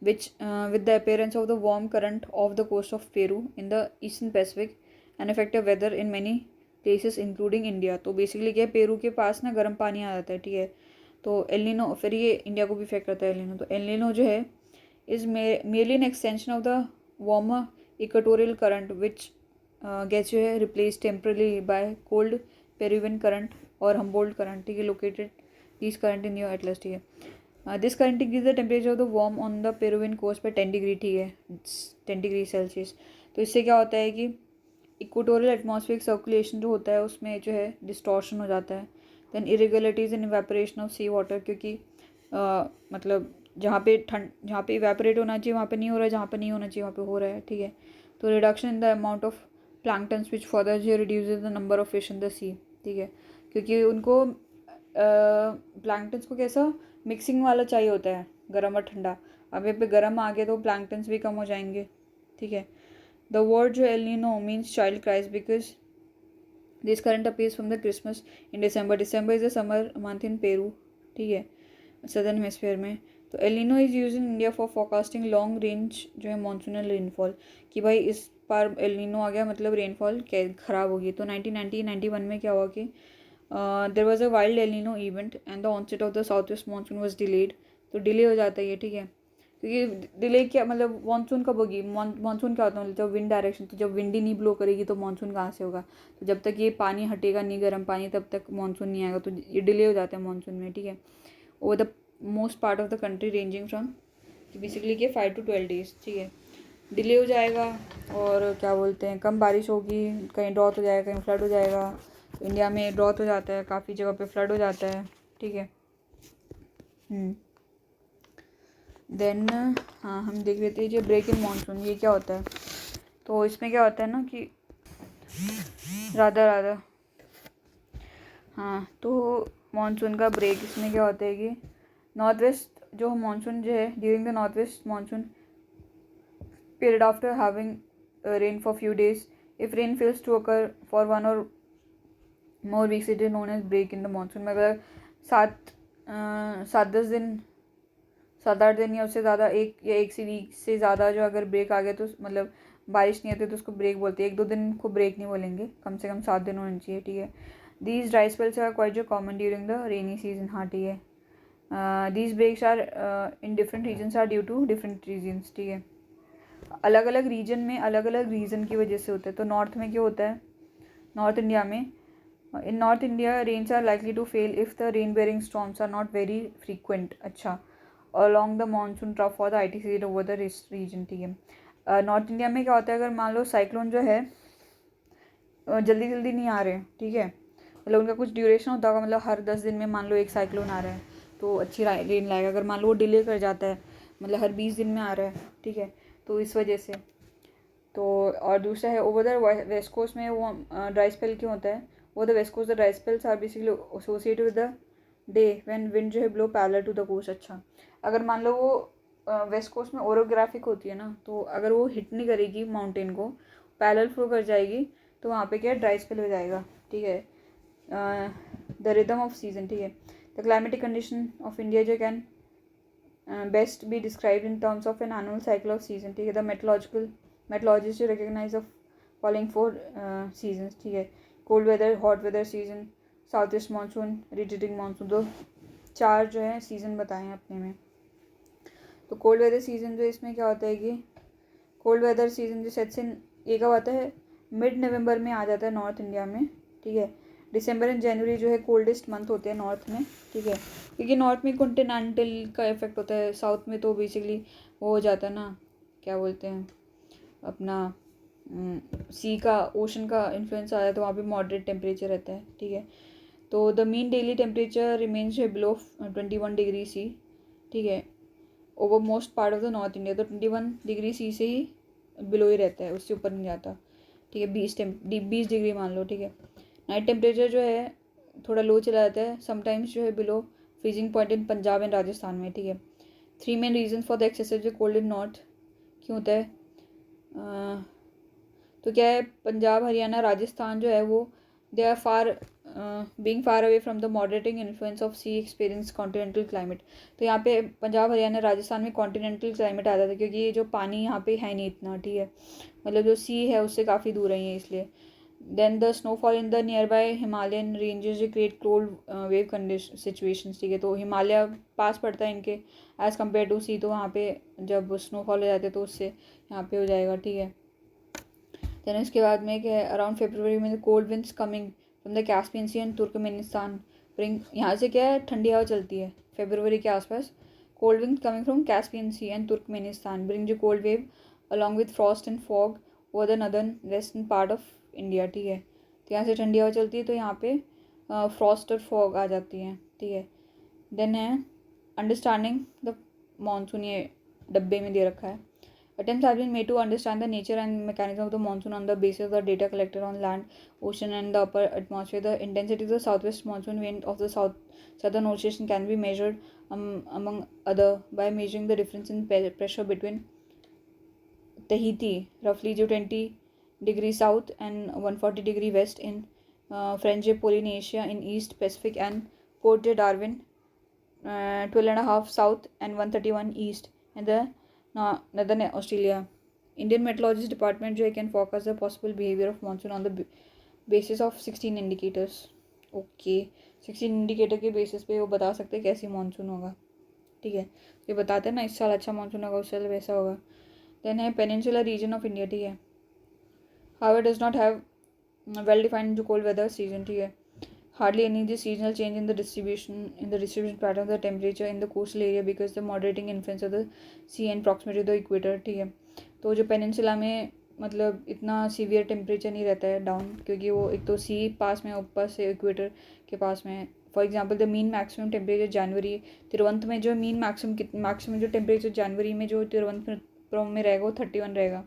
Which with the appearance of the warm current of the coast of Peru in the eastern Pacific and effective weather in many places including India. तो बेसिकली क्या है, पेरू के पास ना गर्म पानी आ जाता है। ठीक है, तो एल नीनो फिर ये इंडिया को भी इफेक्ट करता है एल नीनो। तो एल नीनो जो है is merely an extension of the warmer equatorial current which gets जो है replaced temporarily by cold Peruvian current और Humboldt current। ठीक है, located these current in your atlas। ठीक है, this current gives the temperature of the warm on the Peruvian coast by 10 degree. ठीक है, 10 degree Celsius. तो इससे क्या होता है कि इक्वेटोरियल एटमॉस्फेरिक सर्कुलेशन जो होता है उसमें जो है डिस्टॉर्शन हो जाता है। Then irregularities in evaporation of sea water, क्योंकि मतलब जहाँ पे इवेपोरेट होना चाहिए वहाँ पे नहीं हो रहा है, जहाँ पे नहीं होना चाहिए वहाँ पे हो रहा है। ठीक है, तो reduction in the amount of planktons which further जो reduces the number of fish in the sea. ठीक है, क्योंकि उनको प्लैंक्टन्स को कैसा मिक्सिंग वाला चाहिए होता है, गर्म और ठंडा। अब यहाँ पे गर्म आ गया तो प्लैंक्टन्स भी कम हो जाएंगे। ठीक है, द वर्ड जो El Nino means child Christ because this current appears from the Christmas in December. December is the summer month in Peru. ठीक है, सदर्न हेमिस्फीयर में। तो El Nino is use in India for forecasting long range जो है monsoonal rainfall, कि भाई इस बार El Nino आ गया मतलब रेनफॉल ख़राब होगी। तो 1991 में क्या हुआ कि there was a wild El Nino event and the onset of the south west monsoon was delayed. तो डिले हो जाता है ये। ठीक है, क्योंकि डिले क्या मतलब मानसून कब होगी, मानसून क्या होता है मतलब विंड डायरेक्शन। तो जब विंड ही नहीं ब्लो करेगी तो मानसून कहाँ से होगा। तो जब तक ये पानी हटेगा नहीं गर्म पानी तब तक मानसून नहीं आएगा, तो ये डिले हो जाता है मानसून में। ठीक है, over the most part of the country ranging from basically के 5 to 12 days। ठीक है, डिले हो जाएगा और क्या बोलते हैं कम बारिश होगी, कहीं ड्रॉट हो जाएगा, कहीं फ्लड हो जाएगा। तो इंडिया में ड्रॉट हो जाता है, काफ़ी जगह पे फ्लड हो जाता है। ठीक है, देन हाँ हम देख लेते हैं जो ब्रेक इन मानसून ये क्या होता है। तो इसमें क्या होता है ना कि राधा राधा, हाँ तो मानसून का ब्रेक इसमें क्या होता है कि नॉर्थ वेस्ट जो मानसून जो है during the north west monsoon period after having rain for few days if rain fails to occur for 1 or more weeks it is known as break in the monsoon. में अगर 7-8 दिन या उससे ज़्यादा एक से वीक से ज़्यादा जो अगर ब्रेक आ गया तो मतलब बारिश नहीं आती तो उसको ब्रेक बोलते हैं। 1-2 दिन को ब्रेक नहीं बोलेंगे, कम से कम 7 दिन होने चाहिए। ठीक है, these dry spells are quite जो common during the rainy season. हाँ ठीक है, these breaks are in different regions are due to different reasons. ठीक है, अलग अलग रीजन में अलग अलग रीज़न की वजह से होता है। तो नॉर्थ में क्या होता है, नॉर्थ इंडिया में in north India rains are likely to fail if the rain bearing storms are not very frequent. अच्छा, along the monsoon trough for the IT season over the region। ठीक है, north India में क्या होता है अगर मान लो साइक्लोन जो है जल्दी जल्दी नहीं आ रहे हैं। ठीक है, मतलब उनका कुछ ड्यूरेशन होता होगा, मतलब हर 10 दिन में मान लो एक साइक्लोन आ रहा है तो अच्छी रेन लाएगा। अगर मान लो वो डिले कर जाता है मतलब हर 20 दिन में आ रहा है। ठीक है, तो इस वजह से। तो और दूसरा है ओवर द वेस्ट कोस्ट में वो ड्राई स्पेल क्यों होता है, वो the west coast the dry spells are basically associated with the day when wind जो है blow parallel to the coast. अच्छा, अगर मान लो वो वेस्ट कोस्ट में ओरोग्राफिक होती है ना, तो अगर वो हिट नहीं करेगी माउंटेन को, पैरेलल फ्लो कर जाएगी तो वहाँ पे क्या है, ड्राई स्पेल हो जाएगा, ठीक है। द रिदम ऑफ सीजन, ठीक है। The climatic condition of India जो can best be described in terms of an annual cycle of season, ठीक है। The meteorologist recognise of following 4 season, ठीक है। Cold weather, hot weather season, south east monsoon, retreating monsoon. तो 4 जो है season बताए हैं अपने में। तो कोल्ड वेदर सीज़न जो इसमें क्या होता है कि कोल्ड वेदर सीज़न जो सेट्स इन, ये कब आता है, मिड नवंबर में आ जाता है नॉर्थ इंडिया में, ठीक है। दिसंबर एंड जनवरी जो है कोल्डेस्ट मंथ होते हैं नॉर्थ में, ठीक है, क्योंकि नॉर्थ में कॉन्टिनेंटल का इफेक्ट होता है। साउथ में तो बेसिकली वो हो जाता है ना, क्या बोलते हैं अपना, सी का, ओशन का इन्फ्लुएंस आ जाता है, तो वहाँ पे मॉडरेट टेम्परेचर रहता है, ठीक है। तो the mean daily temperature remains है बिलो 21 डिग्री सी, ठीक है, over most part of the north India. तो 21 डिग्री सी से ही बिलो ही रहता है, उससे ऊपर नहीं जाता, ठीक है। 20 डिग्री मान लो, ठीक है। नाइट टेम्परेचर जो है थोड़ा लो चला जाता है, समटाइम्स जो है below freezing point in Punjab and Rajasthan में, ठीक है। 3 main region for the excessive cold in north, क्यों होता है, तो क्या है, पंजाब, हरियाणा, राजस्थान जो है वो they are far being far away from the moderating influence of sea experience continental climate. तो यहाँ पे पंजाब, हरियाणा, राजस्थान में कॉन्टिनेंटल क्लाइमेट आ जाता है, क्योंकि ये जो पानी यहाँ पे है नहीं इतना, ठीक है, मतलब जो सी है उससे काफ़ी दूर है ये, इसलिए। Then the snowfall in the near by Himalayan ranges create cold wave condition situation, ठीक है। तो हिमालय पास पड़ता है इनके एज़ कम्पेयर टू सी, तो वहाँ पे जब स्नोफॉल हो जाते हैं तो उससे यहाँ पे हो जाएगा, ठीक है। देन इसके बाद में क्या है, अराउंड फरवरी में cold winds coming from the Caspian sea and Turkmenistan bring, यहाँ से क्या है, ठंडी हवा चलती है फरवरी के आसपास। Cold winds coming from Caspian sea and Turkmenistan bring जो cold wave along with frost and fog over the northern western part of India, ठीक है। तो यहाँ से ठंडी हवा चलती है, तो यहाँ पे फ्रॉस्ट और फॉग आ जाती हैं, ठीक है। देन है अंडरस्टैंडिंग द मानसून, ये डब्बे में दे रखा है। Attempts have been made to understand the nature and mechanism of the monsoon on the basis of the data collected on land, ocean, and the upper atmosphere. The intensity of the southwest monsoon wind of the southern ocean can be measured, among other, by measuring the difference in pressure between Tahiti, roughly 20 degree south and 140 degree west in French Polynesia in East Pacific, and Port Darwin, 12.5 south and 131 east, and the northern Australia. Indian metrologist department जो है can focus the possible behaviour of monsoon on the basis of 16 indicators. Okay, 16 indicator के basis पे वो बता सकते हैं कैसी monsoon होगा, ठीक है। ये बताते हैं ना, इस साल अच्छा मानसून होगा, उस साल वैसा होगा। देन है पेनिनसुलर रीजन ऑफ इंडिया, ठीक है। However does not have well defined जो कोल्ड वेदर सीजन, ठीक है। Hardly any the seasonal change in the distribution pattern of the temperature in the coastal area because the moderating influence of the sea and proximity to the equator, ठीक है। तो जो peninsula में मतलब इतना severe temperature नहीं रहता है डाउन, क्योंकि वो एक तो सी पास में, ऊपर से इक्वेटर के पास में है। For example the mean maximum temperature January, Thiruvananthapuram में जो मीन मैक्सिमम जो टेम्परेचर जनवरी में जो तिरुवनंतपुरम में रहेगा वो 31 रहेगा,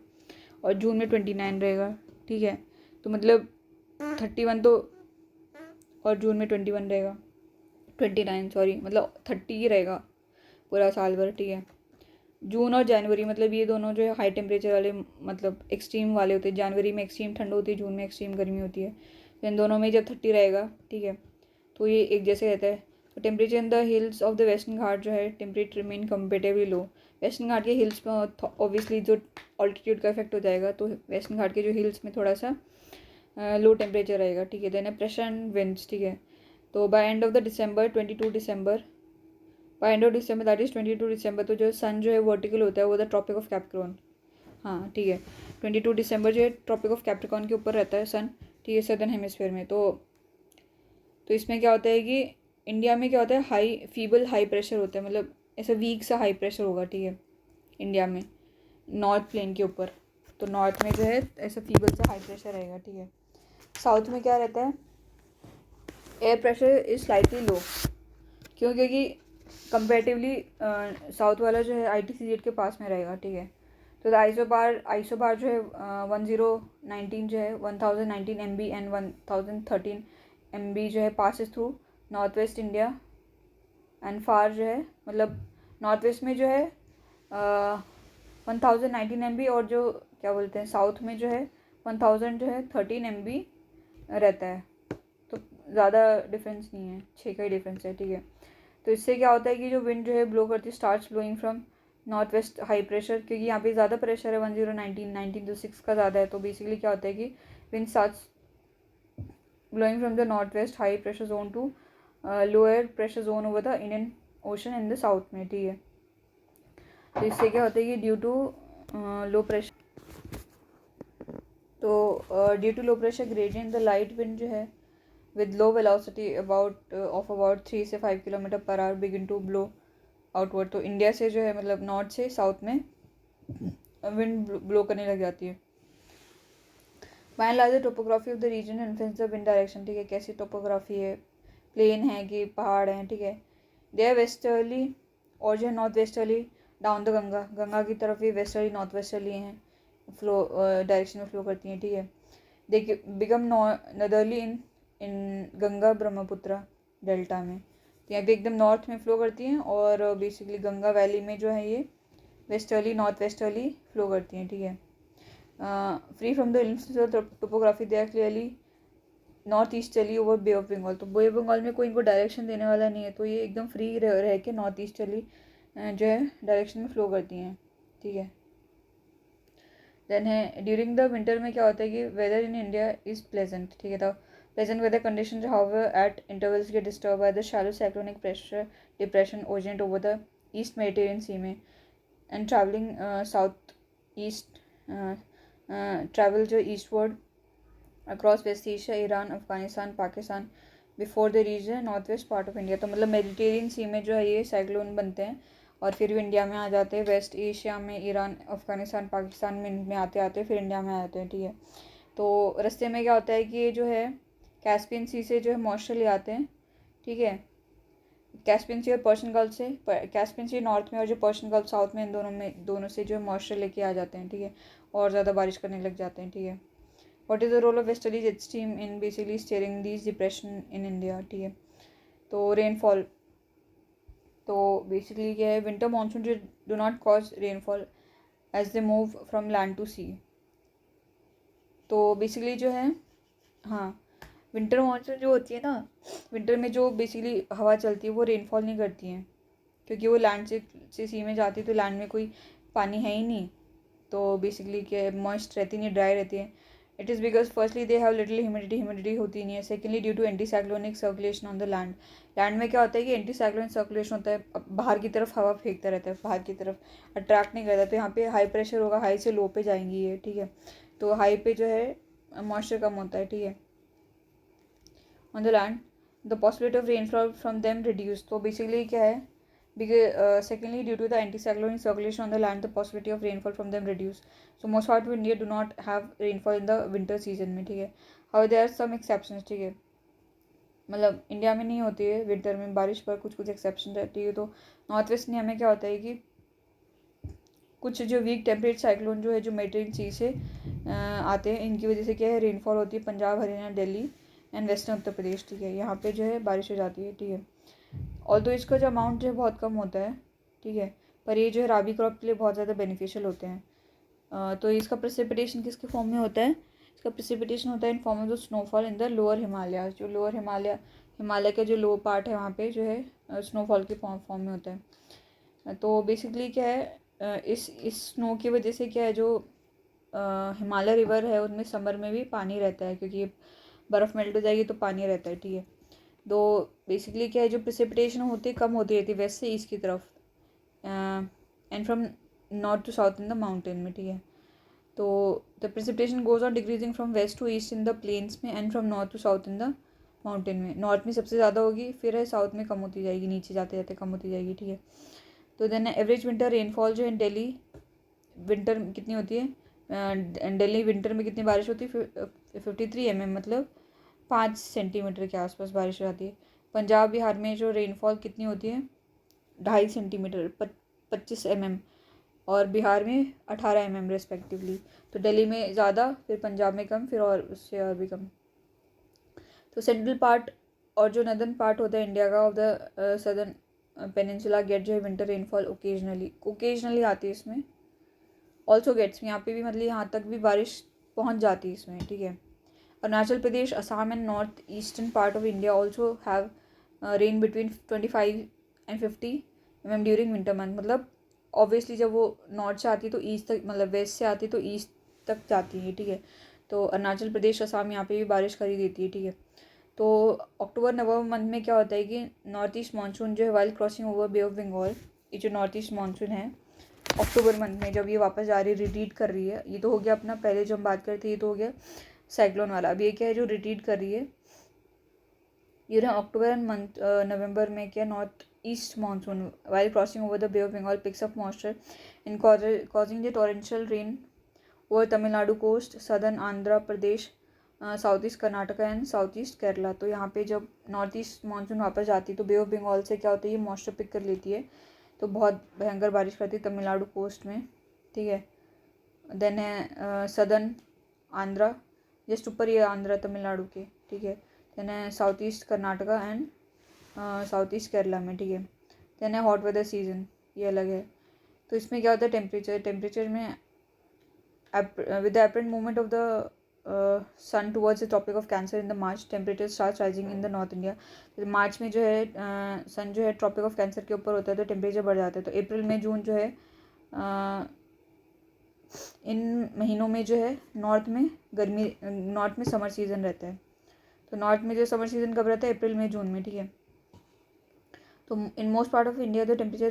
और जून में 29 रहेगा, ठीक है। तो मतलब 31 तो, और जून में 21 रहेगा, 29 सॉरी, मतलब 30 ही रहेगा पूरा साल भर, ठीक है। जून और जनवरी मतलब ये दोनों जो है हाई टेम्परेचर वाले, मतलब एक्सट्रीम वाले होते हैं। जनवरी में एक्सट्रीम ठंड होती है, जून में एक्सट्रीम गर्मी होती है। तो इन दोनों में जब 30 रहेगा, ठीक है, तो ये एक जैसे रहता है। तो temperature in the hills of the western Ghat जो है temperature remain comparatively low. Western Ghat के हिल्स में ऑब्वियसली जो ऑल्टीट्यूड का इफेक्ट हो जाएगा, तो वेस्टर्न घाट के जो हिल्स में थोड़ा सा लो टेम्परेचर रहेगा, ठीक है। देन है प्रेशर एंड विंड्स, ठीक है। तो by end of the December 22 December, by end of December that is 22 December, तो जो सन जो है वर्टिकल होता है वो द ट्रॉपिक ऑफ कैप्रिकॉर्न, हाँ ठीक है। 22 दिसंबर जो है ट्रॉपिक ऑफ कैप्रिकॉर्न के ऊपर रहता है सन, ठीक है, सदर्न हेमिस्फीयर में। तो इसमें क्या होता है कि इंडिया में क्या होता है, हाई प्रेशर होता है, मतलब ऐसा वीक सा हाई प्रेशर होगा, ठीक है, इंडिया में नॉर्थ प्लेन के ऊपर। तो नॉर्थ में जो है ऐसा फीबल सा हाई प्रेशर रहेगा, ठीक है। साउथ में क्या रहता है, एयर प्रेशर इज स्लाइटली लो, क्यों, क्योंकि कंपेरेटिवली साउथ वाला जो है ITCZ के पास में रहेगा, ठीक है। तो आइसोबार जो है 1019 जो है 1019 MB एंड 1013 MB जो है passes through north west India and far जो है, मतलब नॉर्थ वेस्ट में जो है 1019 MB, और जो क्या बोलते हैं साउथ में जो है 1000 जो है 13 MB रहता है, तो ज़्यादा डिफरेंस नहीं है, 6 का ही डिफरेंस है, ठीक है। तो इससे क्या होता है कि जो विंड जो है ब्लो करती है, starts blowing from north west high pressure, क्योंकि यहाँ पे ज़्यादा प्रेशर है 1019 तो 6 का ज़्यादा है, तो बेसिकली क्या होता है कि wind starts blowing from the north west high pressure zone to lower pressure zone over the Indian ocean in the south में, ठीक है। तो इससे क्या होता है कि ड्यू टू लो प्रेशर, तो due to low pressure gradient the light wind जो है with low velocity about 3 से 5 kilometre per hour begin to blow outward. तो इंडिया से जो है मतलब नॉर्थ से साउथ में विंड ब्लो करने लग जाती है। By and large the topography of the region influence the wind direction, ठीक है। कैसी टोपोग्राफी है, प्लेन है कि पहाड़ हैं, ठीक है। दे आर वेस्टर्ली और जो है north westerly down the Ganga, Ganga की तरफ भी वेस्टर्ली नॉर्थ वेस्टर्ली हैं, फ्लो डायरेक्शन में फ्लो करती हैं, ठीक है। They become northerly in Ganga Brahmaputra delta में, तो यहाँ पे एकदम नॉर्थ में फ्लो करती हैं, और बेसिकली गंगा वैली में जो है ये वेस्टर्ली नॉर्थ वेस्टर्ली फ्लो करती हैं, ठीक है। Free from the influence of topography they are clearly north easterly over bay of Bengal, तो बे ऑफ बंगाल में कोई इनको डायरेक्शन देने वाला नहीं है, तो ये एकदम फ्री रह के नॉर्थ ईस्टर्ली जो है डायरेक्शन में फ्लो करती हैं, ठीक है। देन है ड्यूरिंग द विंटर में क्या होता है कि weather in India is pleasant, ठीक है। तो pleasant weather condition however at intervals get disturbed by the shallow cyclonic pressure depression originated over the East Mediterranean Sea में, and traveling south east travel जो eastward across West Asia, Iran, Afghanistan, Pakistan before the reach the north west part of India. तो मतलब Mediterranean सी में जो है ये cyclone बनते हैं और फिर भी इंडिया में आ जाते हैं, वेस्ट एशिया में, ईरान, अफगानिस्तान, पाकिस्तान में आते आते फिर इंडिया में आ जाते हैं, ठीक है। तो रास्ते में क्या होता है कि ये जो है कैस्पियन सी से जो है मॉइस्चर ले आते हैं, ठीक है। कैस्पियन सी और पर्शियन गल्फ से, कैस्पियन सी नॉर्थ में और जो पर्शियन गल्फ साउथ में, इन दोनों से जो है मॉइस्चर लेके आ जाते हैं, ठीक है, और ज़्यादा बारिश करने लग जाते हैं, ठीक है। What is the role of westerly jet stream in basically steering these depression in India, ठीक है। तो रेनफॉल, तो बेसिकली क्या है, विंटर मानसून जो do not cause rainfall as they move from land to sea. तो बेसिकली जो है, हाँ, विंटर मानसून जो होती है ना, विंटर में जो बेसिकली हवा चलती है वो रेनफॉल नहीं करती हैं, क्योंकि वो लैंड से सी में जाती है, तो लैंड में कोई पानी है ही नहीं, तो बेसिकली क्या मॉइस्ट रहती नहीं, ड्राई रहती है। It is because firstly they have little humidity होती नहीं है। Secondly due to anti cyclonic circulation on the land, land में क्या होता है कि एंटी साइक्लोनिक सर्कुलेशन होता है, बाहर की तरफ हवा फेंकता रहता है, बाहर की तरफ अट्रैक्ट नहीं करता, तो यहाँ पे हाई प्रेशर होगा, हाई से लो पे जाएंगी ये, ठीक है। तो हाई पे जो है मॉइस्चर कम होता है, ठीक है, on the land, the possibility of rainfall from them reduce. तो बेसिकली क्या है, because secondly due to the anticyclonic circulation on the land the possibility of rainfall from them reduce, so most part of India do not have rainfall in the winter season में, ठीक है। however there are some exceptions, ठीक है, मतलब India में नहीं होती है विंटर में बारिश, पर कुछ कुछ एक्सेप्शन रहती है। तो नॉर्थ वेस्ट इंडिया में क्या होता है कि कुछ जो वीक टेम्परेट साइक्लोन जो है जो मेडिटेरियन सी से आते हैं, इनकी वजह से क्या है रेनफॉल होती है पंजाब, हरियाणा, दिल्ली एंड वेस्टर्न उत्तर प्रदेश, ठीक है, यहाँ पे जो है बारिश हो जाती है, ठीक है। और तो इसका जो अमाउंट जो है बहुत कम होता है, ठीक है, पर ये जो है राबी क्रॉप के लिए बहुत ज़्यादा बेनिफिशियल होते हैं। तो इसका प्रेसिपिटेशन किसके फॉर्म में होता है, इसका प्रेसिपिटेशन होता है in form of the snowfall in the lower Himalaya, जो लोअर हिमालय का जो लो पार्ट है वहाँ पे जो है स्नोफॉल के फॉर्म में होता है। तो बेसिकली क्या है, इस स्नो की वजह से क्या है, जो हिमालय रिवर है उनमें समर में भी पानी रहता है, क्योंकि बर्फ़ मेल्ट हो जाएगी तो पानी रहता है, ठीक है। तो बेसिकली क्या है, जो प्रेसिपिटेशन होती है कम होती रहती है वेस्ट से ईस्ट की तरफ, and from north to south in the mountain में, ठीक है। तो the precipitation goes on decreasing from west to east in the plains में and from north to south in the mountain में। नॉर्थ में सबसे ज़्यादा होगी, फिर है साउथ में कम होती जाएगी, नीचे जाते जाते कम होती जाएगी, ठीक है। तो देन एवरेज विंटर रेनफॉल जो है दिल्ली विंटर कितनी होती है, दिल्ली विंटर में कितनी बारिश होती है, 53 mm, मतलब 5 सेंटीमीटर के आसपास बारिश हो जाती है। पंजाब बिहार में जो रेनफॉल कितनी होती है, 2.5 सेंटीमीटर, 25 mm, और बिहार में 18 mm रेस्पेक्टिवली। तो दिल्ली में ज़्यादा, फिर पंजाब में कम, फिर और उससे और भी कम। तो सेंट्रल पार्ट और जो नदर्न पार्ट होता है इंडिया का of the southern peninsula get जो है विंटर रेनफॉल ओकेजनली आती है इसमें, ऑल्सो गेट्स, यहाँ पे भी मतलब यहाँ तक भी बारिश पहुंच जाती है इसमें, ठीक है। Arunachal Pradesh, Assam and north eastern part of India also have rain between 25 and 50 mm during winter month. मतलब ऑब्वियसली जब वो नॉर्थ से आती है तो ईस्ट तक, मतलब वेस्ट से आती है तो ईस्ट तक जाती है, ठीक है। तो अरुणाचल प्रदेश, असम यहाँ पे भी बारिश कर ही देती है, ठीक है। तो अक्टूबर नवंबर मंथ में क्या होता है कि नॉर्थ ईस्ट मानसून जो है while crossing over bay of Bengal, ये जो नॉर्थ ईस्ट मानसून है अक्टूबर मंथ में जब ये वापस जा रही है, रिट्रीट कर रही है, ये तो हो गया अपना पहले जो हम बात करते ये तो हो गया साइक्लोन वाला। अब ये क्या है जो रिट्रीट कर रही है, ये ना अक्टूबर एंड मंथ नवंबर में क्या north east monsoon while crossing over the bay of Bengal picks up moisture in causing the torrential rain over Tamil Nadu coast, southern Andhra Pradesh, south east Karnataka and south east Kerala. तो यहाँ पे जब नॉर्थ ईस्ट मानसून वापस जाती है तो बे ऑफ बंगाल से क्या होता है ये मॉइस्चर पिक कर लेती है, तो बहुत भयंकर बारिश करती है तमिलनाडु कोस्ट में, ठीक है। देन है सदर्न आंध्रा, जस्ट ऊपर ये आंध्रा तमिलनाडु के, ठीक है। देन है south east Karnataka and south east Kerala में, ठीक है। देन है हॉट वेदर सीजन, ये अलग है। तो इसमें क्या होता है टेम्परेचर में with the apparent movement of the sun towards the tropic of Cancer in the March, temperature starts rising in the North India। तो मार्च में जो है सन जो है ट्रॉपिक ऑफ कैंसर के ऊपर होता है तो टेम्परेचर बढ़ जाता है। तो अप्रैल में जून जो है इन महीनों में जो है नॉर्थ में समर सीजन रहता है। तो नॉर्थ में जो समर सीजन कब रहता है, अप्रैल में जून में, ठीक है। तो in most part of India the temperature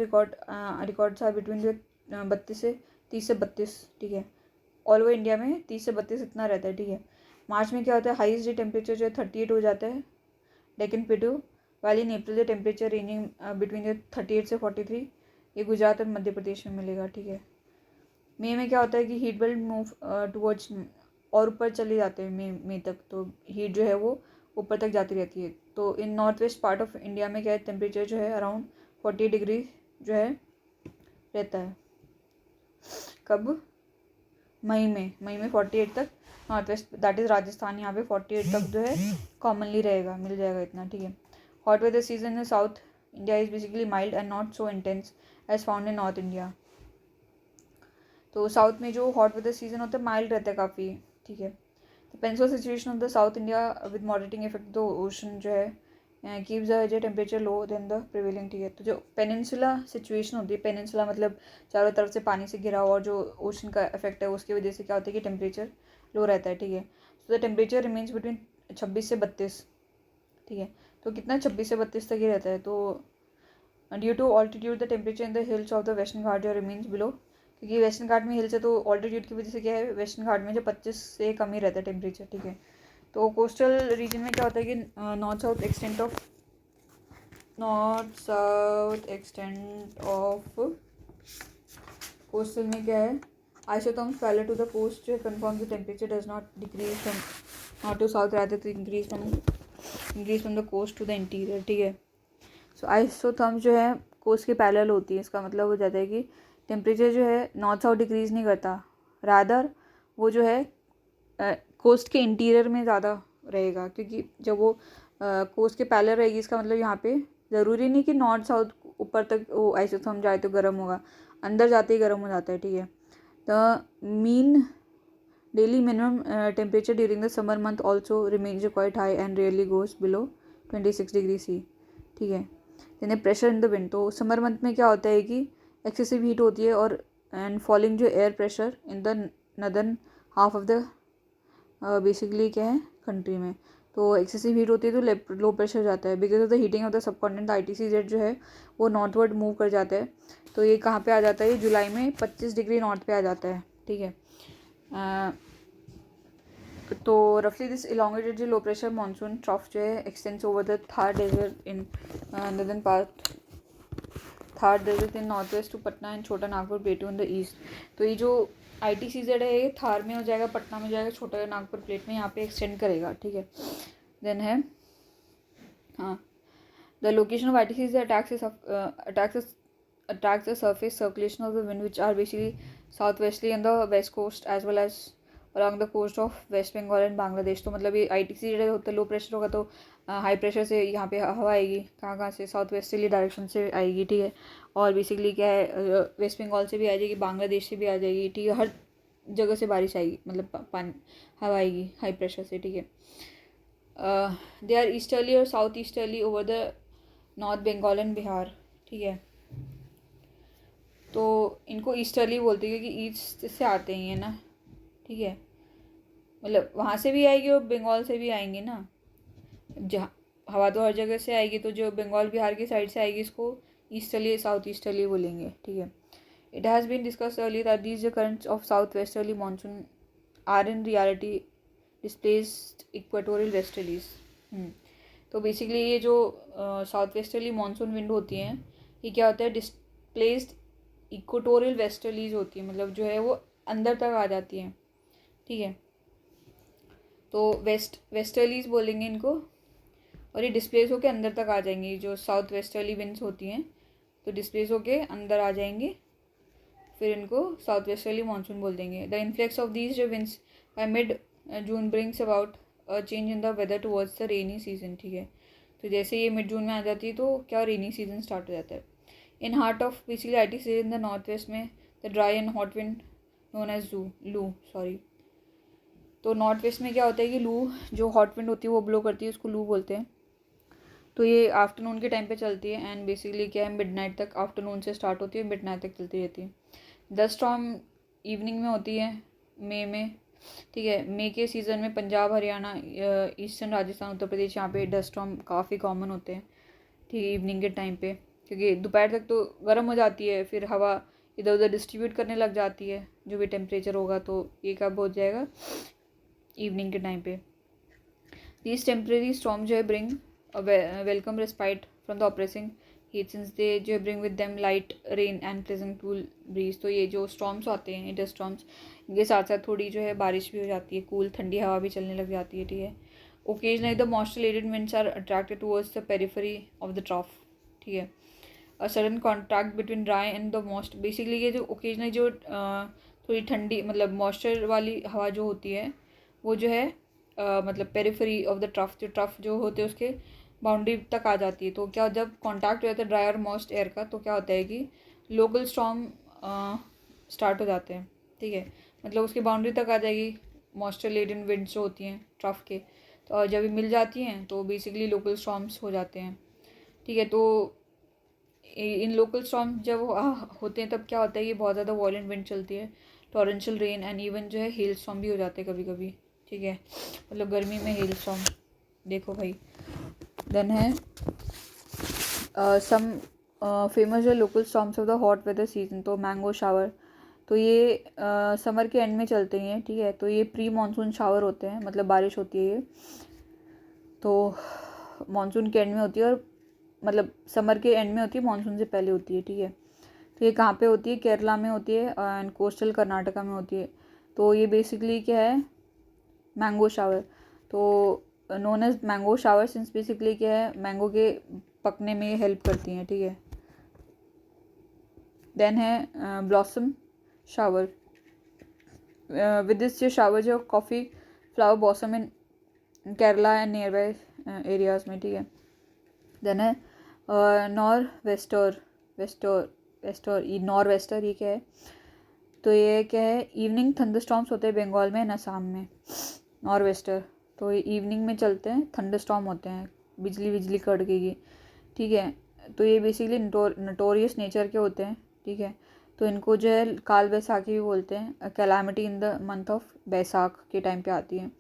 records are between जो 30 से 32, ठीक है। ऑल ओवर इंडिया में 30 से 32 इतना रहता है, ठीक है। मार्च में क्या होता है हाईएस्ट डे टेम्परेचर जो है 38 हो जाता है डेक्कन प्लेटू, वाली इन अप्रैल द टेम्परेचर रेंजिंग बिटवीन जो 38 से 43, ये गुजरात और मध्य प्रदेश में मिलेगा, ठीक है। मई में क्या होता है कि हीट बेल्ट मूव टुवर्ड्स और ऊपर चले जाते हैं मई तक, तो हीट जो है वो ऊपर तक जाती रहती है। तो in north west part of India में क्या है टेम्परेचर जो है अराउंड 40 डिग्री जो है रहता है। कब? मई में 48 तक north west that is Rajasthan, यहाँ पे 48 तक जो है कॉमनली रहेगा, मिल जाएगा इतना, ठीक है। Hot weather season in south India is basically mild and not so intense as found in north India. तो साउथ में जो हॉट वेदर सीजन होता है माइल्ड रहता है काफ़ी, ठीक है। The peninsular situation of the south India with moderating effect the ocean जो है keeps the temperature low then the prevailing, ठीक है। तो जो पेनिनसुला सिचुएशन होती है, पेनिनसुला मतलब चारों तरफ से पानी से घिरा हुआ और जो ओशन का इफेक्ट है उसकी वजह से क्या होता है कि टेम्परेचर लो रहता है, ठीक है। So the temperature remains between 26 से 32, ठीक है। तो कितना 26 से 32 तक ही रहता है। तो due to altitude the temperature in the hills of the western Ghat जो रिमेन्स बिलो, क्योंकि वेस्टर्न घाट में हिल्स है तो ऑल्टीट्यूड की वजह से क्या है वेस्टर्न घाट में जो 25 से कम ही रहता है टेम्परेचर, ठीक है। तो कोस्टल रीजन में क्या होता है कि north south extent of coastal में क्या है isotherms parallel to the coast जो confirm the temperature does not decrease from not to south rather to increase from the coast to the interior, ठीक है। सो आइसोथर्म्स जो है कोस्ट के parallel होती है, इसका मतलब हो जाता है कि टेम्परेचर जो है नॉर्थ साउथ डिक्रीज़ नहीं करता, रादर वो जो है कोस्ट के इंटीरियर में ज़्यादा रहेगा, क्योंकि जब वो कोस्ट के पैरेलल रहेगी इसका मतलब यहाँ पे ज़रूरी नहीं कि नॉर्थ साउथ ऊपर तक वो आइसोथर्म जाए तो गर्म होगा, अंदर जाते ही गर्म हो जाता है, ठीक है। The mean daily minimum temperature during the summer month also remains quite high and rarely goes below 26 degree C, ठीक है। Then pressure in the wind, तो समर मंथ में क्या होता है कि एक्सेसिव हीट होती है और एंड फॉलिंग जो air pressure in the northern half of the basically क्या है कंट्री में, तो एक्सेसिव हीट होती है तो लो प्रेशर जाता है because of the heating of the subcontinent ITCZ जो है वो नॉर्थवर्ड मूव कर जाता है। तो ये कहाँ पे आ जाता है, जुलाई में 25 डिग्री नॉर्थ पे आ जाता है, ठीक है। तो रफली दिस इलांगेटेड जो लो प्रेशर मानसून ट्रफ जो है extends over the Thar desert in northern part, Thar desert in north west to Patna and Chota Nagpur plateau in the east. तो ये जो ITCZ है ये थार में हो जाएगा, पटना में जाएगा, छोटा नागपुर प्लेट में यहाँ पे एक्सटेंड करेगा, ठीक है। देन है हाँ the location of ITCZ attacks the surface circulation of the wind which are basically southwesterly on the west coast as well as along the coast of West Bengal and Bangladesh। तो मतलब ये ITCZ होता है low pressure होगा तो high pressure से यहाँ पे हवा आएगी, कहाँ से साउथ वेस्टर्ली डायरेक्शन से आएगी, ठीक है। और बेसिकली क्या है वेस्ट बंगाल से भी आ जाएगी, बांग्लादेश से भी आ जाएगी, ठीक है। हर जगह से बारिश आएगी, मतलब पानी हवा आएगी हाई प्रेशर से, ठीक है। दे आर ईस्टर्ली और south easterly over the north Bengal and Bihar, ठीक है। तो इनको ईस्टर्ली बोलते हैं क्योंकि ईस्ट से आते हैं ये ना, ठीक है। मतलब वहाँ से भी आएगी और बंगाल से भी आएंगे ना, जहाँ हवा तो हर जगह से आएगी, तो जो बंगाल बिहार की साइड से आएगी इसको ईस्टर्ली साउथ ईस्टर्ली बोलेंगे, ठीक है। It has been discuss early that these the currents of south westerly monsoon are in reality displaced equatorial westerlies. तो बेसिकली ये जो साउथ वेस्टर्ली मानसून विंड होती हैं, ये क्या होता है, डिस्प्लेस्ड इक्वेटोरियल वेस्टर्लीज होती है, मतलब जो है वो अंदर तक आ जाती हैं, ठीक है। तो वेस्टर्लीज बोलेंगे इनको, और ये डिस्प्लेस होके अंदर तक आ जाएंगी। जो साउथ वेस्टर्ली विंड्स होती हैं तो डिस्प्लेस होके अंदर आ जाएंगे, फिर इनको साउथ वेस्टर्ली मानसून बोल देंगे। The influx of these winds by mid June brings about a change in the weather towards the rainy season, ठीक है। तो जैसे ये मिड जून में आ जाती है तो क्या रेनी सीजन स्टार्ट हो जाता है। In heart of basically I T season the north waste में the dry and hot wind known as loo sorry. तो नॉर्थ वेस्ट में क्या होता है कि लू, जो हॉट विंड होती है वो ब्लो करती है, उसको लू बोलते हैं। तो ये आफ्टरनून के टाइम पे चलती है एंड बेसिकली क्या है, मिडनाइट तक, आफ्टरनून से स्टार्ट होती है मिडनाइट तक चलती रहती है। द स्टॉर्म इवनिंग में होती है मई में, ठीक है। मई के सीज़न में पंजाब, हरियाणा, ईस्टर्न राजस्थान, उत्तर प्रदेश, यहाँ पे डस्ट स्टॉर्म काफ़ी कॉमन होते हैं, ठीक है, इवनिंग के टाइम पे, क्योंकि दोपहर तक तो गर्म हो जाती है, फिर हवा इधर उधर डिस्ट्रीब्यूट करने लग जाती है जो भी टेम्परेचर होगा, तो ये कब हो जाएगा, इवनिंग के टाइम पे। दीज टेम्परेरी स्टॉर्म जो है bring welcome respite from the oppressing heat since they जो bring with them light rain and pleasant cool breeze. तो ये जो स्टॉर्म्स आते हैं, इंटर स्टॉर्म्स, इनके साथ साथ थोड़ी जो है बारिश भी हो जाती है, कूल ठंडी हवा भी चलने लग जाती है, ठीक है। Occasionally the moisture laden winds are attracted towards the periphery of the trough, ठीक है। A sudden contact between dry and the moist, basically ये जो ओकेजनली जो थोड़ी ठंडी मतलब मॉइस्चर वाली हवा जो होती है वो जो है मतलब पेरिफेरी ऑफ द ट्रफ, जो ट्रफ जो होते हैं उसके बाउंड्री तक आ जाती है। तो क्या जब कांटेक्ट हो जाता है ड्राई और मॉइस्ट एयर का, तो क्या होता है कि लोकल स्टॉर्म स्टार्ट हो जाते हैं, ठीक है। मतलब उसकी बाउंड्री तक आ जाएगी मॉइस्चर लेडन विंड्स जो होती हैं ट्रफ के, तो जब ये मिल जाती हैं तो बेसिकली लोकल स्टॉर्म्स हो जाते हैं, ठीक है। तो इन लोकल स्टॉर्म जब होते हैं तब क्या होता है कि बहुत ज़्यादा वॉयलेंट विंड चलती है, टॉरेंशियल रेन एंड इवन जो है हेल स्टॉर्म भी हो जाते हैं कभी कभी, ठीक है। मतलब गर्मी में हेल स्टॉर्म देखो भाई। देन है सम फेमस जो local storms of the hot weather season, तो मैंगो शावर, तो ये समर के एंड में चलते हैं, ठीक है। तो ये प्री मानसून शावर होते हैं, मतलब बारिश होती है ये तो मानसून के एंड में होती है, और मतलब समर के एंड में होती है, मानसून से पहले होती है, ठीक है। तो ये कहाँ पे होती है, केरला में होती है एंड कोस्टल कर्नाटका में होती है। तो ये बेसिकली क्या है, मैंगो शावर, तो known as mango shower since basically क्या है, मैंगो के पकने में हेल्प करती हैं, ठीक है। देन है blossom shower, with this shower जो coffee flower blossom in Kerala and nearby areas में, ठीक है। देन है नॉर वेस्टर, ये क्या है, तो ये क्या है, इवनिंग थंडरस्टॉर्म्स होते हैं बंगाल में एंड असम में। नॉर वेस्टर, तो ये इवनिंग में चलते हैं, थंडरस्टॉर्म होते हैं, बिजली कड़केगी, ठीक है। तो ये बेसिकली नोटोरियस नेचर के होते हैं, ठीक है। तो इनको जो है काल बैसाखी भी बोलते हैं, calamity in the month of Baisakh के टाइम पे आती है।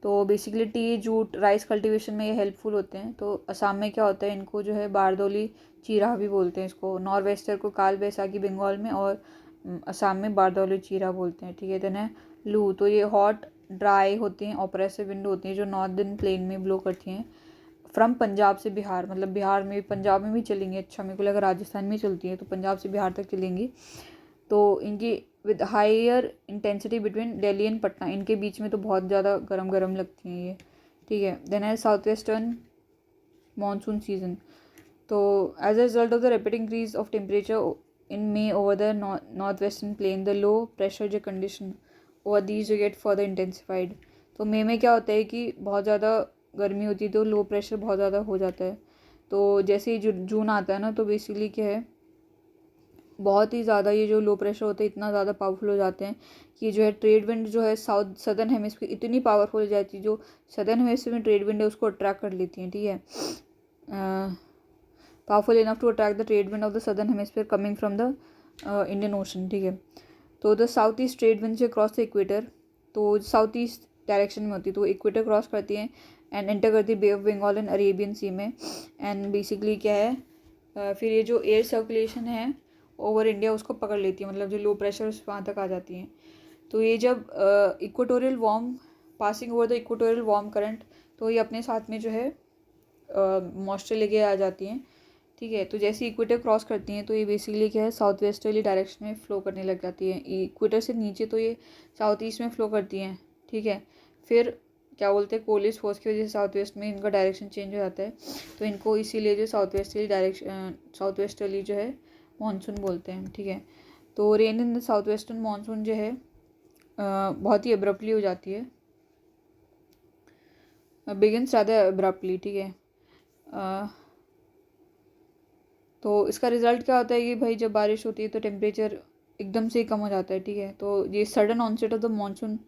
तो basically tea, jute, rice cultivation में ये हेल्पफुल होते हैं। तो असम में क्या होता है, इनको जो है बारदोली चीरा भी बोलते हैं इसको, नॉर्थ वेस्टर को काल बैसाखी बंगाल में, और असम में बारदोली चीरा बोलते हैं, ठीक है। देन है लू, तो ये हॉट ड्राई होती हैं, ऑपरेसिव विंड होती हैं जो नॉर्दर्न प्लेन में ब्लो करती हैं फ्रॉम पंजाब से बिहार, मतलब बिहार में, पंजाब में भी चलेंगी, अच्छा मेरे को लगा राजस्थान में चलती है, तो पंजाब से बिहार तक चलेंगी। तो इनकी with higher intensity between Delhi and Patna, इनके बीच में तो बहुत ज़्यादा गरम लगती हैं ये, ठीक है। देन है साउथ वेस्टर्न मानसून सीजन, तो as a result of the rapid increase of temperature in May over the north western plain, the low pressure जो कंडीशन ओवर दीज जो गेट फर्दर इंटेंसिफाइड। तो मई में क्या होता है कि बहुत ज़्यादा गर्मी होती है तो लो प्रेशर बहुत ज़्यादा हो जाता है। तो जैसे ही जून आता है ना, तो बेसिकली क्या है, बहुत ही ज़्यादा ये जो लो प्रेशर होते हैं इतना ज़्यादा पावरफुल हो जाते हैं कि जो है ट्रेड विंड जो है साउथ सदर्न हेमिस्फीयर इतनी पावरफुल हो जाती है, जो सदर्न हेमिस्फीयर में ट्रेड विंड है उसको अट्रैक्ट कर लेती हैं, ठीक है। Powerful enough to attract the trade wind of the southern hemisphere coming from the Indian ocean, ठीक है। तो the south east trade wind से क्रॉस द इक्वेटर, तो साउथ ईस्ट डायरेक्शन में होती है, तो इक्वेटर क्रॉस करती है एंड एंटर करती है बे ऑफ बंगाल एंड अरेबियन सी में। एंड बेसिकली क्या है, फिर ये जो एयर सर्कुलेशन है ओवर इंडिया उसको पकड़ लेती है, मतलब जो लो प्रेशर वहाँ तक आ जाती हैं। तो ये जब equatorial warm passing over the equatorial warm current, तो ये अपने साथ में जो है मॉइस्चर लेके आ जाती हैं, ठीक है। तो जैसे इक्वेटर क्रॉस करती हैं तो ये बेसिकली क्या है साउथ वेस्टर्ली डायरेक्शन में फ़्लो करने लग जाती है। इक्वेटर से नीचे तो ये साउथ ईस्ट में फ़्लो करती हैं, ठीक है। फिर क्या बोलते हैं कोलिस फोर्स की वजह से साउथ वेस्ट में इनका डायरेक्शन चेंज हो जाता है, तो इनको इसीलिए जो साउथ वेस्टर्ली जो है मानसून बोलते हैं, ठीक है। तो rain in the south western monsoon जो है बहुत ही अब्रप्टली हो जाती है, बिगिनस रादर अब्रप्टली, ठीक है। तो इसका रिज़ल्ट क्या होता है कि भाई जब बारिश होती है तो टेम्परेचर एकदम से ही कम हो जाता है, ठीक है। तो ये sudden onset of the monsoon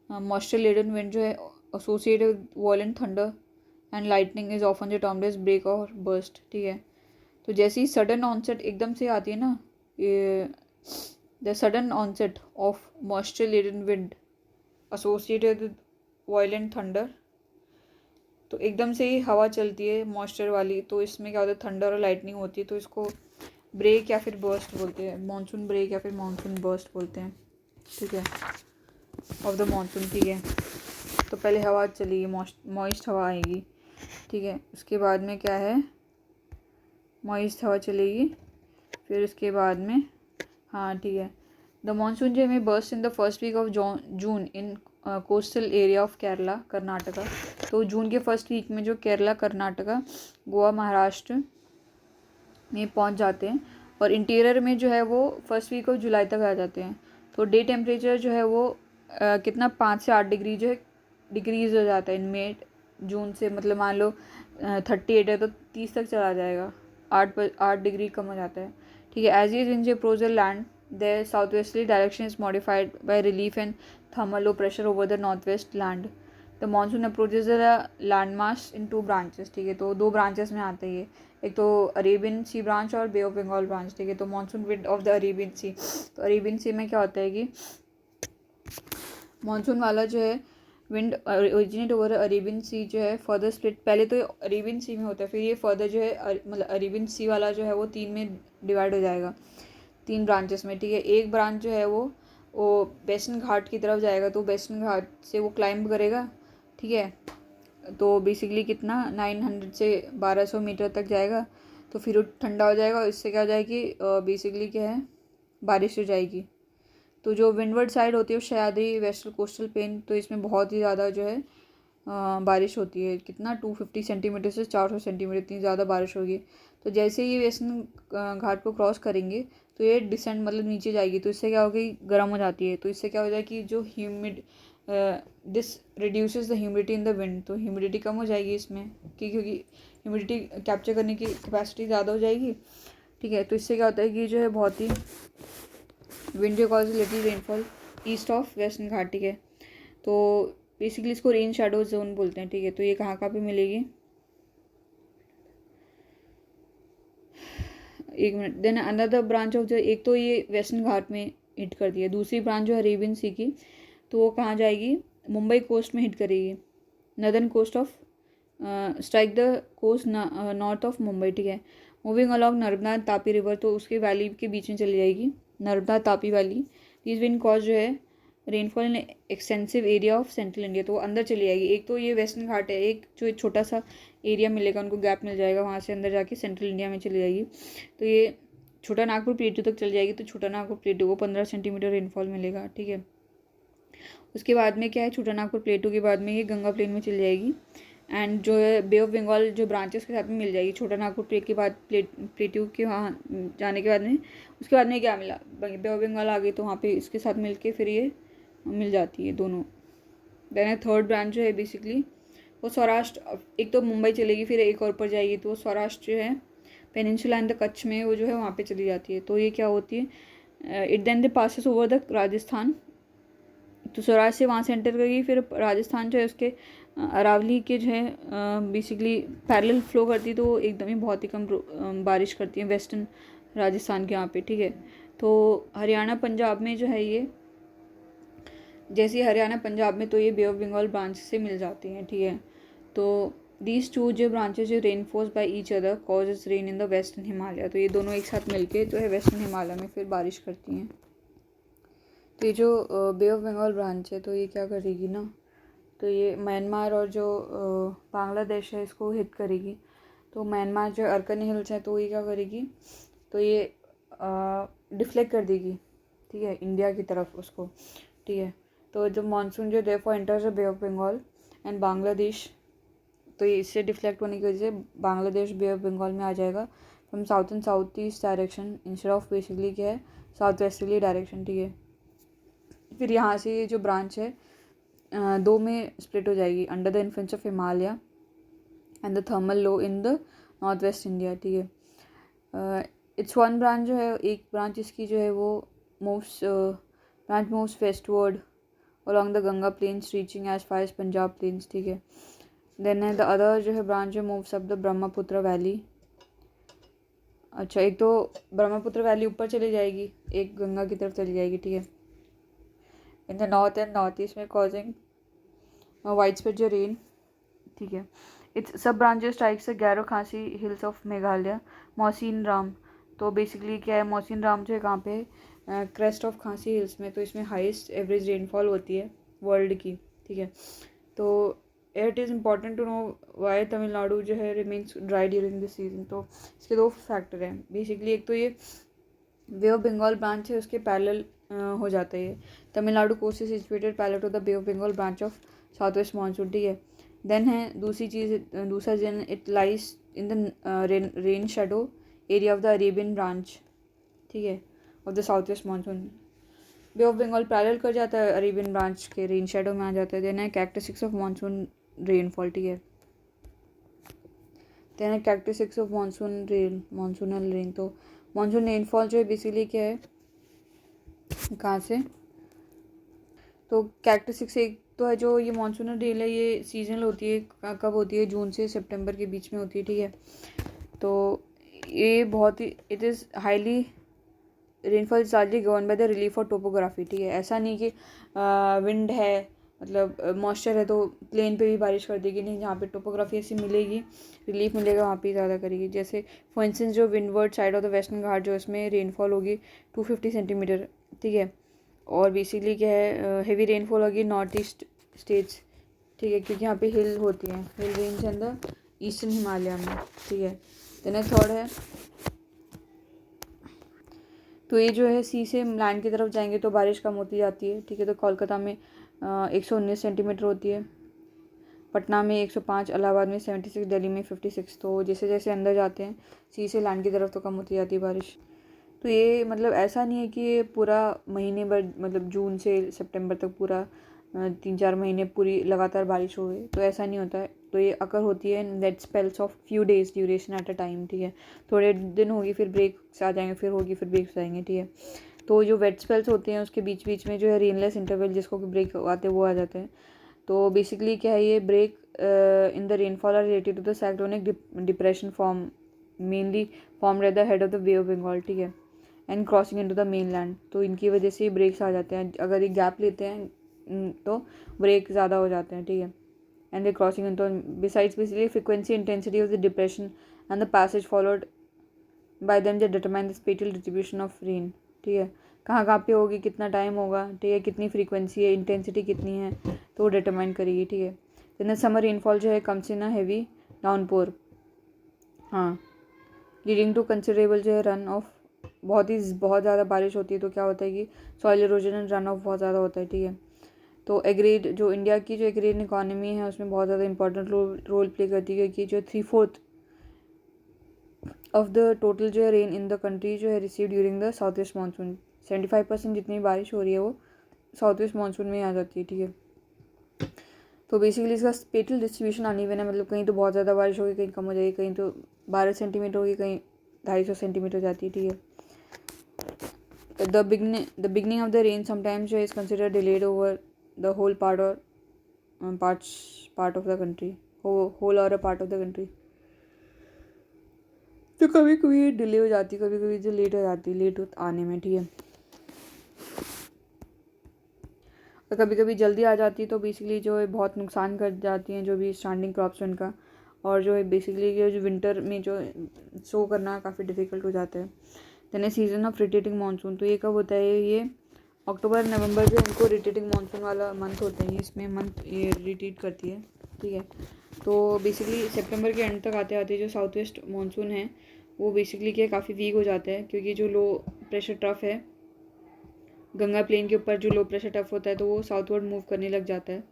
moisture laden wind जो है associated with violent thunder and lightning is often the termed as break और बर्स्ट, ठीक है। तो जैसे ही सडन ऑनसेट एकदम से आती है ना, ये the sudden onset of moisture laden wind associated with violent thunder, तो एकदम से ही हवा चलती है मॉइस्चर वाली, तो इसमें क्या होता है थंडर और लाइटनिंग होती है, तो इसको ब्रेक या फिर बर्स्ट बोलते हैं, मानसून ब्रेक या फिर मानसून बर्स्ट बोलते हैं, ठीक है, ऑफ द मानसून, ठीक है। तो पहले हवा चलेगी, मॉइस्ट हवा आएगी, ठीक है। उसके बाद में क्या है मॉइस्ट हवा चलेगी, फिर उसके बाद में हाँ ठीक है। द मानसून जो में burst in the first week of June in coastal area of Kerala Karnataka, तो जून के फर्स्ट वीक में जो केरला कर्नाटका गोवा महाराष्ट्र में पहुंच जाते हैं, और इंटीरियर में जो है वो फर्स्ट वीक ऑफ जुलाई तक आ जाते हैं। तो डे टेम्परेचर जो है वो कितना 5 से 8 डिग्री जो है डिक्रीज हो जाता है इनमें जून से, मतलब मान लो 38 है तो 30 तक चला जाएगा, 8 डिग्री कम हो जाता है, ठीक है। As is in the prosser land their southwesterly direction is modified by relief and thermal low pressure over the northwest land. The monsoon approaches the landmass in 2 branches, ठीक है। तो 2 ब्रांचेस में आते हैं, एक तो अरेबियन सी ब्रांच और बे of Bengal branch, ठीक है। तो monsoon wind of the Arabian sea, तो अरेबियन सी में क्या होता है कि मानसून वाला जो है विंड ओरिजिनेट ओवर अरेबियन सी जो है फर्दर स्प्लिट, पहले तो अरेबियन सी में होता है, फिर ये फर्दर जो है मतलब अरेबियन सी वाला जो है वो 3 में डिवाइड हो जाएगा, 3 ब्रांचेस में, ठीक है। एक ब्रांच जो है वो वेस्टर्न घाट की तरफ जाएगा, तो वेस्टर्न घाट से वो क्लाइंब करेगा, ठीक है। तो बेसिकली कितना 900 से 1200 मीटर तक जाएगा, तो फिर वो ठंडा हो जाएगा, इससे क्या हो जाएगी बेसिकली क्या है बारिश हो जाएगी। तो जो विंडवर्ड साइड होती है वो सह्याद्री वेस्टर्न कोस्टल प्लेन, तो इसमें बहुत ही ज़्यादा जो है बारिश होती है, कितना 250 सेंटीमीटर से 400 सेंटीमीटर इतनी ज़्यादा बारिश होगी। तो जैसे ही वेस्टर्न घाट को क्रॉस करेंगे तो ये डिसेंड मतलब नीचे जाएगी, तो इससे क्या होगी गर्म हो जाती है, तो इससे क्या हो जाए कि जो humid this reduces the humidity in the wind, तो ह्यूमिडिटी कम हो जाएगी इसमें क्योंकि ह्यूमिडिटी कैप्चर करने की कैपेसिटी ज़्यादा हो जाएगी, ठीक है। तो इससे क्या होता है कि जो है बहुत ही wind cause little rainfall east of western Ghat, ठीक है। तो बेसिकली इसको रेन शैडो जोन बोलते हैं, ठीक है। तो ये कहाँ पे मिलेगी, एक minute. Then another branch of जो एक तो ये वेस्टर्न घाट में हिट कर दिया, दूसरी ब्रांच जो है अरेबियन सी की, तो वो कहाँ जाएगी मुंबई कोस्ट में हिट करेगी, northern coast of strike the coast north of Mumbai, ठीक है। Moving along Narmada Tapi river, तो उसके वैली के बीच में चली जाएगी Narmada Tapi valley. This wind cause जो है rainfall in extensive area of central India, तो वो अंदर चली जाएगी। एक तो ये वेस्टर्न घाट है, एक जो छोटा सा एरिया मिलेगा उनको गैप मिल जाएगा, वहाँ से अंदर जाके सेंट्रल इंडिया में चली जाएगी। तो ये छोटा नागपुर प्लेटू तक चली जाएगी, तो छोटा नागपुर प्लेटू को 15 सेंटीमीटर रेनफॉल मिलेगा, ठीक है। उसके बाद में क्या है छोटा नागपुर प्लेटू के बाद में ये गंगा प्लेन में चली जाएगी, एंड जो है बे ऑफ बंगाल जो ब्रांचेस के साथ में मिल जाएगी छोटा नागपुर प्लेट के बाद प्लेटू के वहाँ जाने के बाद में। उसके बाद में क्या मिला बे ऑफ बंगाल आ गई, तो वहाँ पे इसके साथ मिल के फिर ये मिल जाती है दोनों। देन थर्ड ब्रांच जो है बेसिकली वो सौराष्ट्र, एक तो मुंबई चलेगी फिर एक और ऊपर जाएगी, तो सौराष्ट्र जो है पेनिनसुला एंड द कच्छ में वो जो है वहाँ पे चली जाती है। तो ये क्या होती है, it then they passes over the Rajasthan. तो सौराष्ट्र से वहाँ से एंटर करेगी, फिर राजस्थान जो है उसके अरावली के जो है बेसिकली पैरेलल फ्लो करती है, तो एकदम ही बहुत ही कम बारिश करती है वेस्टर्न राजस्थान के यहाँ पे, ठीक है। तो हरियाणा पंजाब में जो है ये, जैसे हरियाणा पंजाब में तो ये बे ऑफ बंगाल ब्रांच से मिल जाती हैं, ठीक है। तो दीज टू जो ब्रांचेज जो reinforce by each other causes rain in the western Himalaya. तो ये दोनों एक साथ मिलके जो है वेस्टर्न हिमालय में फिर बारिश करती हैं। तो ये जो बे ऑफ बंगाल ब्रांच है तो ये क्या करेगी ना, तो ये म्यांमार और जो बांग्लादेश है इसको हिट करेगी। तो म्यांमार जो अरकन हिल्स है तो ये क्या करेगी, तो ये डिफ्लेक्ट कर देगी, ठीक है, इंडिया की तरफ उसको, ठीक है। तो जो मानसून जो therefore enters the bay of Bengal and Bangladesh, तो ये इससे डिफ्लेक्ट होने की वजह से बांग्लादेश बे ऑफ बंगाल में आ जाएगा from south and south east direction instead of basically क्या है साउथ वेस्टर्ली डायरेक्शन, ठीक है। फिर यहाँ से ये जो ब्रांच है दो में स्प्लिट हो जाएगी under the influence of Himalaya and the thermal low in the north west India, ठीक है। इट्स वन ब्रांच जो है, एक ब्रांच इसकी जो है वो moves westward along the Ganga plains reaching as far as Punjab plains, ठीक है। देन द अदर जो है ब्रांच जो moves up the Brahmaputra valley. अच्छा, एक तो ब्रह्मपुत्र वैली ऊपर चली जाएगी, एक गंगा की तरफ चली जाएगी, ठीक है। In the north and north east में कॉजिंग वाइड स्प्रेड जो रेन, ठीक है। इट्स सब ब्रांचेस स्ट्राइक्स गैरो खांसी हिल्स ऑफ मेघालय मौसिन राम। तो बेसिकली क्या है, मौसिन राम जो है कहाँ पे, क्रेस्ट ऑफ खांसी हिल्स में। तो इसमें हाईएस्ट एवरेज रेनफॉल होती है वर्ल्ड की, ठीक है। तो it is important to know why Tamil Nadu जो है remains dry during this season. तो इसके दो फैक्टर हैं बेसिकली, एक तो ये बे ऑफ बंगाल ब्रांच है उसके पैरेलल हो जाता है ये, Tamil Nadu coast is situated parallel to the bay of Bengal branch of south west monsoon, ठीक है। देन है दूसरी चीज़, दूसरा जन it lies in the rain shadow area of the Arabian branch, ठीक है, of the south west monsoon. Bay of Bengal parallel कर जाता है अरेबियन ब्रांच के, रेन शेडो में आ जाता है। देन है कैरेक्टरिस्टिक्स ऑफ मानसून रेनफॉल, ठीक है। देन है characteristics of monsoon rain, monsoonal rain. तो मानसून रेनफॉल जो है बेसिकली क्या है, कहाँ से, तो कैरेक्टरिस्टिक्स एक तो है जो ये मानसूनल रेन है ये सीजनल होती है, कब होती है, जून से सितंबर के बीच में होती है, ठीक है। तो ये बहुत ही, it is highly rainfall is largely govern by the relief और टोपोग्राफी, ठीक है। ऐसा नहीं कि विंड है, मतलब मॉइस्चर है तो प्लेन पे भी बारिश कर देगी, नहीं, जहाँ पे टोपोग्राफी ऐसी मिलेगी रिलीफ मिलेगा वहाँ पे ज़्यादा करेगी। जैसे फॉर इंस्टेंस जो windward side of the western Ghat जो इसमें रेनफॉल होगी 250 सेंटीमीटर, ठीक है। और बेसिकली क्या है, हेवी रेनफॉल होगी नॉर्थ ईस्ट स्टेट्स, ठीक है, क्योंकि यहाँ पे हिल होती हैं, हिल रेंज है द ईस्टर्न हिमालय में, ठीक है। देन थर्ड है, तो ये जो है सी से लैंड की तरफ जाएंगे तो बारिश कम होती जाती है, ठीक है। तो कोलकाता में 119 सेंटीमीटर होती है, पटना में 105, इलाहाबाद में 76, दिल्ली में 56। तो जैसे जैसे अंदर जाते हैं सी से लैंड की तरफ तो कम होती जाती है बारिश। तो ये मतलब ऐसा नहीं है कि ये पूरा महीने भर, मतलब जून से सितंबर तक पूरा 3-4 महीने पूरी लगातार बारिश हो गई, तो ऐसा नहीं होता है। तो ये अकर होती है in that spells of few days duration at a time, ठीक है। थोड़े दिन होगी फिर ब्रेक्स आ जाएंगे, फिर होगी फिर ब्रेक्स आएंगे, ठीक है। तो जो वेट स्पेल्स होते हैं उसके बीच बीच में जो है रेनलेस इंटरवल जिसको कि ब्रेक आते हैं वो आ जाते हैं। तो बेसिकली क्या है, ये break in the rainfall are related to the cyclonic depression form mainly form at the head of the bay of Bengal, ठीक है, and crossing into the main land. तो इनकी वजह से ब्रेक्स आ जाते हैं, अगर ये गैप लेते हैं तो ब्रेक ज़्यादा हो जाते हैं, ठीक है। And they crossing into besides basically frequency intensity of the depression and the passage followed by them that determine the spatial distribution of rain, ठीक है। कहाँ पे होगी, कितना टाइम होगा, ठीक है, कितनी फ्रीक्वेंसी है, इंटेंसिटी कितनी है, तो वो डिटरमाइन करेगी, ठीक है। देन समर रेनफॉल जो है comes in a heavy downpour, हाँ, लीडिंग टू कंसिडरेबल जो है रन ऑफ, बहुत ज़्यादा बारिश होती है तो क्या होता है कि soil erosion and run of बहुत ज़्यादा होता है, ठीक है। तो एग्रीड जो इंडिया की जो एग्रीड इकॉनमी है उसमें बहुत ज़्यादा इंपॉर्टेंट रोल प्ले करती है, क्योंकि जो 3/4 ऑफ द टोटल जो है रेन इन द कंट्री जो है receive during the south west monsoon, 75% जितनी बारिश हो रही है वो साउथ वेस्ट मानसून में आ जाती है, ठीक है। तो बेसिकली इसका स्पेटियल डिस्ट्रीब्यूशन अनइवन है, मतलब कहीं तो बहुत ज़्यादा बारिश होगी, कहीं कम हो जाएगी, कहीं तो 12 सेंटीमीटर होगी, कहीं 250 सेंटीमीटर जाती है, ठीक है। The beginning of the rain sometimes जो is consider delayed over the whole part और part of the country, whole और a part of the country. तो कभी कभी डिले हो जाती है, कभी कभी जो लेट हो जाती है, लेट आने में, ठीक है। और कभी कभी जल्दी आ जाती है तो बेसिकली जो है बहुत नुकसान कर जाती हैं जो भी स्टैंडिंग क्रॉप्स उनका, और जो है बेसिकली ये जो विंटर में जो सो करना काफ़ी डिफ़िकल्ट हो जाता है। Then a season of retreating monsoon, तो ये कब होता है, ये अक्टूबर नवंबर जो इनको रिटेटिंग मानसून वाला मंथ होता है, इसमें मंथ ये रिटेट करती है, ठीक है। तो बेसिकली सितंबर के एंड तक आते आते जो साउथ वेस्ट मानसून है वो बेसिकली क्या काफ़ी वीक हो जाता है, क्योंकि जो लो प्रेशर ट्रफ है गंगा प्लेन के ऊपर, जो लो प्रेशर टफ होता है तो वो साउथवर्ड मूव करने लग जाता है,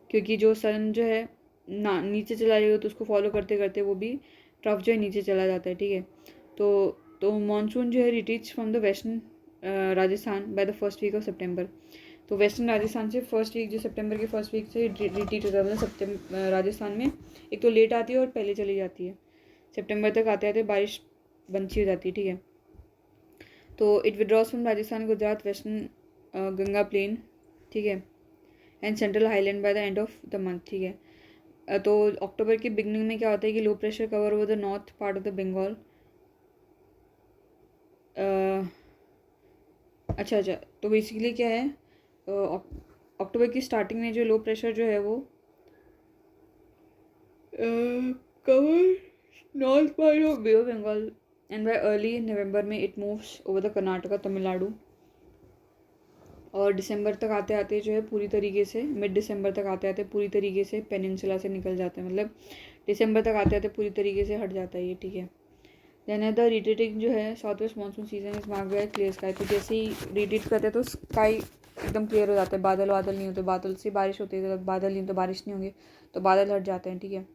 क्योंकि जो सन जो है ना नीचे चला जाएगा तो उसको फॉलो करते करते वो भी ट्रफ जो है नीचे चला जाता है, ठीक है। तो मानसून जो है retreat from the western Rajasthan by the first week of September. तो वेस्टर्न राजस्थान से फर्स्ट वीक जो सितंबर के फर्स्ट वीक से रिटीट होता है, मतलब राजस्थान में एक तो लेट आती है और पहले चली जाती है, सितंबर तक आते आते बारिश बंद हो जाती है, ठीक है। तो it withdraws from Rajasthan, Gujarat, western Ganga plain, ठीक है, and central highland by the end of the month, ठीक है। तो अक्टूबर की बिगनिंग में क्या होता है कि low pressure cover over the north part of the Bengal. अच्छा, तो बेसिकली क्या है, अक्टूबर की स्टार्टिंग में जो लो प्रेशर जो है वो cover north part of bay of Bengal, and by early November में it moves over the Karnataka, Tamil Nadu, और दिसंबर तक आते आते जो है पूरी तरीके से, मिड दिसंबर तक आते आते पूरी तरीके से पेनिनसुला से निकल जाता है, मतलब दिसंबर तक आते आते पूरी तरीके से हट जाता है ये, ठीक है। देन द रिटेटिंग जो है south west monsoon season is marked by clear sky, तो जैसे ही रिटेट करते हैं तो स्काई एकदम क्लियर हो जाता है, बादल नहीं होते, बादल से बारिश होती है, तो बादल नहीं तो बारिश नहीं होंगे, तो बादल हट जाते हैं, ठीक है,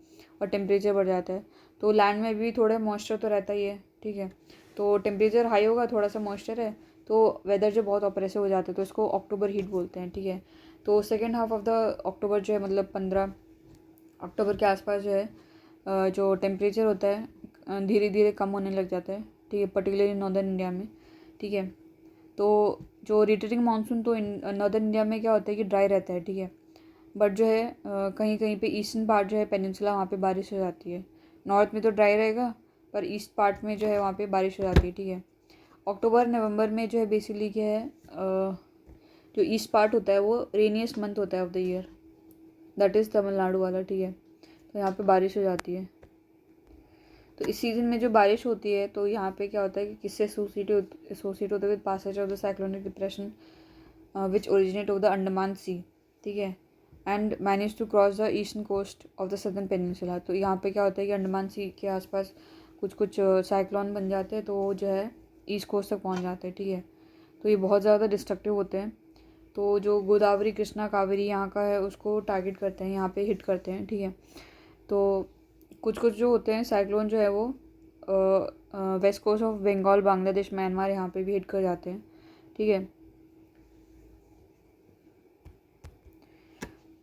और टेम्परेचर बढ़ जाता है। तो लैंड में भी थोड़ा मॉइस्चर तो रहता ही है, ठीक है। तो टेम्परेचर हाई होगा, थोड़ा सा मॉइस्चर है, तो वेदर जो बहुत ऑपरेसिव हो जाता है, तो इसको अक्टूबर हीट बोलते हैं, ठीक है। तो second half of the October जो है, मतलब 15 अक्टूबर के आसपास जो है जो टेम्परेचर होता है धीरे धीरे कम होने लग जाता है, ठीक है, पर्टिकुलरली नॉर्दर्न इंडिया में, ठीक है। तो जो रिटेटिंग मानसून तो नॉर्दर्न इंडिया में क्या होता है कि ड्राई रहता है, ठीक है, बट जो है कहीं कहीं पे ईस्टर्न पार्ट जो है पेनिनसुला, वहाँ पे बारिश हो जाती है। नॉर्थ में तो ड्राई रहेगा, पर ईस्ट पार्ट में जो है वहाँ पे बारिश हो जाती है, ठीक है। अक्टूबर नवंबर में जो है बेसिकली क्या है, जो ईस्ट पार्ट होता है वो रेनिएस्ट मंथ होता है of the year, that is Tamil Nadu वाला, ठीक है। तो यहाँ पे बारिश हो जाती है। तो इस सीज़न में जो बारिश होती है तो यहाँ पे क्या होता है कि किससे एसोसिएट होते with passage of the cyclonic depression which originate of the Andaman sea, ठीक है, and manage to cross the eastern coast of the southern peninsula. तो यहाँ पे क्या होता है कि अंडमान सी के आसपास कुछ कुछ साइक्लोन बन जाते हैं, तो वो जो है ईस्ट कोस्ट तक पहुँच जाते हैं, ठीक है। तो ये बहुत ज़्यादा डिस्ट्रक्टिव होते हैं। तो जो गोदावरी, कृष्णा, कावेरी यहाँ का है उसको टारगेट करते हैं, यहाँ पे हिट करते हैं, ठीक है। तो कुछ कुछ जो होते हैं साइक्लोन जो है वो west coast of Bengal, Bangladesh, Myanmar यहाँ पे भी हिट कर जाते हैं, ठीक है।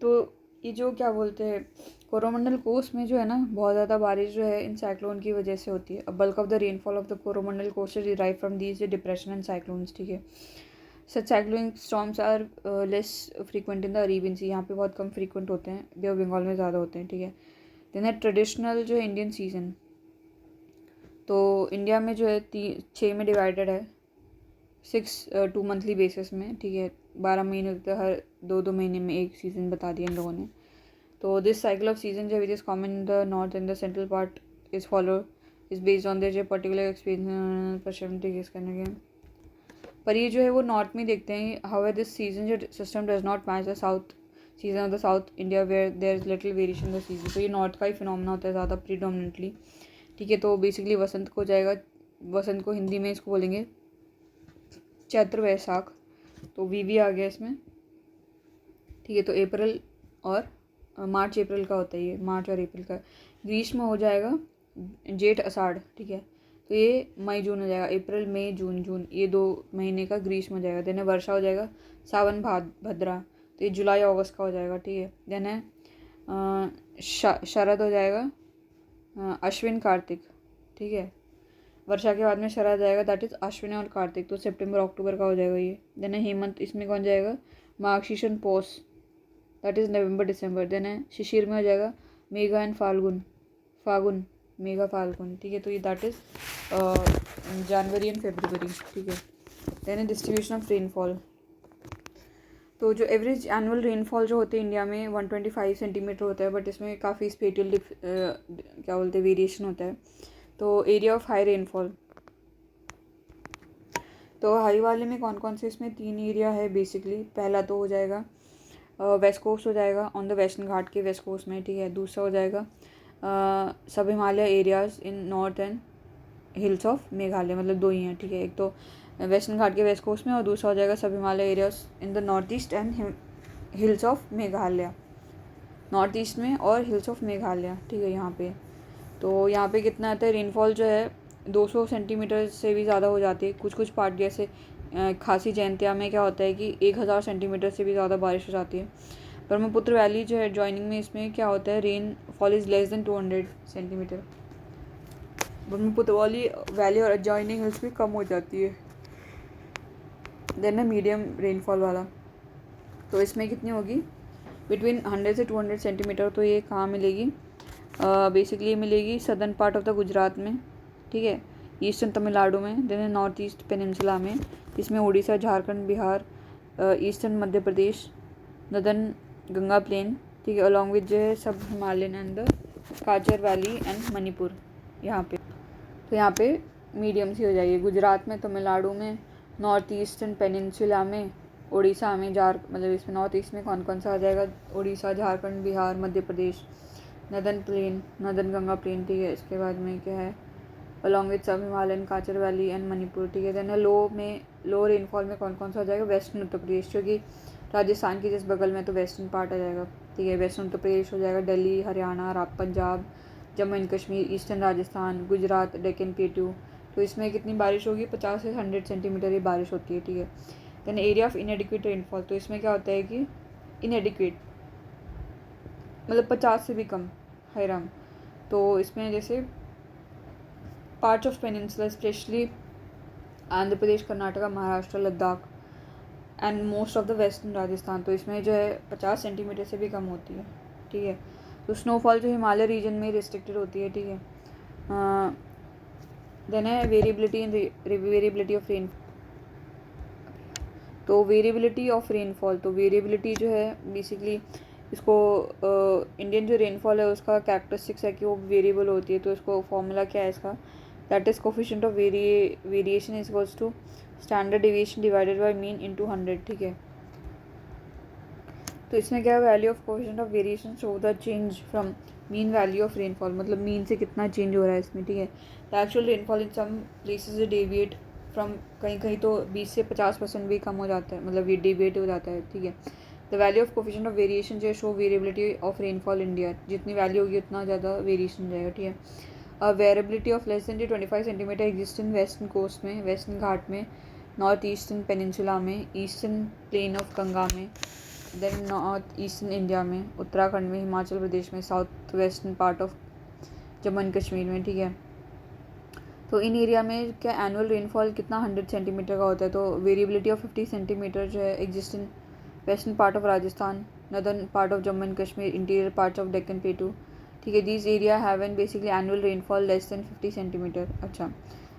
तो ये जो क्या बोलते हैं कोरोमंडल कोस्ट में जो है ना बहुत ज़्यादा बारिश जो है इन साइक्लोन की वजह से होती है। अब bulk of the rainfall of the Coromandel coast is derive from these depression and cyclones, ठीक है। Such cyclonic storms are less frequent in the Arabian sea, यहाँ पे बहुत कम फ्रीक्वेंट होते हैं, बे ऑफ बंगाल में ज़्यादा होते हैं, ठीक है। देन है ट्रेडिशनल जो है इंडियन सीजन, तो इंडिया में जो है 6 में डिवाइडेड है, 6 2 मंथली बेसिस में, ठीक है। 12 महीने होते हैं, हर 2 महीने में एक सीज़न बता दिया इन लोगों ने। तो दिस साइकिल ऑफ सीजन जो which is common in the north and the central part is follow is based on their जो पर्टिकुलर एक्सपीरियंस परसेंटेज करने के, पर ये जो है वो नॉर्थ में देखते हैं। हाउ दिस सीजन जो system does not match the south season of the south India where there is little variation the season, तो ये नॉर्थ का ही फिनोमेना होता है ज़्यादा प्रीडोमिनेटली, ठीक है। तो बेसिकली वसंत को जाएगा, वसंत को हिंदी में इसको बोलेंगे चैत्र वैशाख, तो वी आ गया इसमें, ठीक है। तो अप्रैल और मार्च अप्रैल का होता है ये, मार्च और अप्रैल का। ग्रीष्म हो जाएगा जेठ आषाढ़, ठीक है। तो ये मई जून हो जाएगा, अप्रैल मई जून ये 2 महीने का ग्रीष्म हो जाएगा। देन है वर्षा हो जाएगा सावन भाद्रा, तो ये जुलाई अगस्त का हो जाएगा, ठीक है। देन है शरद हो जाएगा अश्विन कार्तिक, ठीक है। वर्षा के बाद में शरद आएगा, दैट इज़ अश्विनी और कार्तिक, तो सितंबर अक्टूबर का हो जाएगा ये। देन है हेमंत, इसमें कौन जाएगा, माघ शीर्षण Paush, that is November December. Then है शिशिर में हो जाएगा मेघा एंड फागुन, मेघा फाल्गुन, ठीक है। तो ये that is January and February, ठीक है। देन है डिस्ट्रीब्यूशन ऑफ रेनफॉल, तो जो एवरेज एनुअल रेनफॉल जो होते हैं इंडिया में 125 सेंटीमीटर होता है, बट इसमें काफ़ी स्पेटियल क्या बोलते हैं वेरिएशन होता है। तो एरिया ऑफ हाई रेनफॉल, तो हाई वाले में कौन कौन से, इसमें 3 एरिया है बेसिकली। पहला तो हो जाएगा वेस्ट कोस्ट हो जाएगा, ऑन द वेस्टर्न घाट के वेस्ट कोस्ट में, ठीक है। दूसरा हो जाएगा सब Himalaya areas in north and hills of Meghalaya, मतलब 2 ही हैं, ठीक है। एक तो वेस्टर्न घाट के वेस्ट कोस्ट में, और दूसरा हो जाएगा सब Himalaya areas in the north east and hills of Meghalaya, north east में और हिल्स ऑफ मेघालय, ठीक है। यहाँ पे तो यहाँ पे कितना आता है रेनफॉल जो है 200 सेंटीमीटर से भी ज़्यादा हो जाती है। कुछ कुछ पार्ट जैसे खासी जयंतिया में क्या होता है कि 1000 सेंटीमीटर से भी ज़्यादा बारिश हो जाती है। ब्रह्मपुत्र वैली जो है जॉइनिंग में, इसमें क्या होता है rain fall is less than 200 centimetre. Brahmaputra valley और जॉइनिंग हिल्स भी कम हो जाती है। देन है मीडियम रेनफॉल वाला, तो इसमें कितनी होगी बिटवीन 100 से 200 सेंटीमीटर। तो ये कहाँ मिलेगी, बेसिकली मिलेगी southern part of the Gujarat में, ठीक है, ईस्टर्न तमिलनाडु में, देन नॉर्थ ईस्ट पेनिनसुला में, इसमें Orissa, Jharkhand, Bihar, eastern Madhya Pradesh, northern Ganga plain, ठीक है, अलॉन्ग विद जो है sub Himalayan and the Cachar valley and Manipur यहाँ पे। तो यहाँ पे मीडियम सी हो जाएगी, गुजरात में, तमिलनाडु में, नॉर्थ ईस्टर्न पेनिनसुला में, उड़ीसा में, मतलब इसमें नॉर्थ ईस्ट में कौन कौन सा आ जाएगा, Orissa, Jharkhand, Bihar, Madhya Pradesh, northern plain, northern Ganga plain, ठीक है। इसके बाद में क्या है along with sub Himalayan, Cachar valley and Manipur, ठीक है। देन लो रेनफॉल में कौन कौन सा आ जाएगा, वेस्टर्न उत्तर प्रदेश, क्योंकि राजस्थान के जिस बगल में तो वेस्टर्न पार्ट आ जाएगा, ठीक है। वेस्टर्न उत्तर प्रदेश हो जाएगा दिल्ली, हरियाणा, पंजाब, जम्मू एंड कश्मीर, ईस्टर्न राजस्थान, गुजरात, डेक्कन प्लेटू। तो इसमें कितनी बारिश होगी, 50 से 100 सेंटीमीटर ही बारिश होती है, ठीक है। Then area of inadequate rainfall, तो इसमें क्या होता है कि इनएडिक्वेट मतलब 50 से भी कम, हैराम। तो इसमें जैसे parts of peninsula specially Andhra Pradesh, Karnataka, Maharashtra, Ladakh and most of the western Rajasthan, तो इसमें जो है 50 सेंटीमीटर से भी कम होती है, ठीक है। तो स्नोफॉल जो हिमालय रीजन में रिस्ट्रिक्टेड होती है, ठीक है। देन है वेरिएबिलिटी ऑफ रेन, तो वेरिएबिलिटी ऑफ रेनफॉल, तो वेरिएबिलिटी जो है बेसिकली इसको इंडियन जो रेनफॉल है उसका कैरेक्टरिस्टिक्स है कि वो वेरिएबल होती है। तो इसको फॉर्मूला क्या है इसका, that is coefficient of variation is equals to standard deviation divided by mean into 100, ठीक है। तो इसमें क्या है value of coefficient of variation show the change from mean value of rainfall, मतलब मीन से कितना चेंज हो रहा है इसमें, ठीक है। The actual rainfall in some places deviate from, कहीं कहीं तो 20 से 50% भी कम हो जाता है, मतलब ये डेविएट हो जाता है, ठीक है। The value of coefficient of variation जो show variability of rainfall India, जितनी वैल्यू होगी उतना ज़्यादा वेरिएशन जाएगा, ठीक है। Variability of less than 25 centimetre exist in western coast में, वेस्टर्न घाट में, नॉर्थ ईस्टर्न पेनिनसुला में, ईस्टर्न प्लेन ऑफ गंगा में, देन नॉर्थ ईस्टर्न इंडिया में, उत्तराखंड में, हिमाचल प्रदेश में, south western part of Jammu and Kashmir में, ठीक है। तो इन एरिया में क्या एनुअल रेनफॉल कितना 100 सेंटीमीटर का होता है। तो वेरिएबिलिटी ऑफ 50 सेंटीमीटर जो है exist in western part of Rajasthan, northern part of Jammu and Kashmir, interior parts of Deccan प्लेटू, ठीक है। These area have an basically annual rainfall less than 50 centimetre. अच्छा,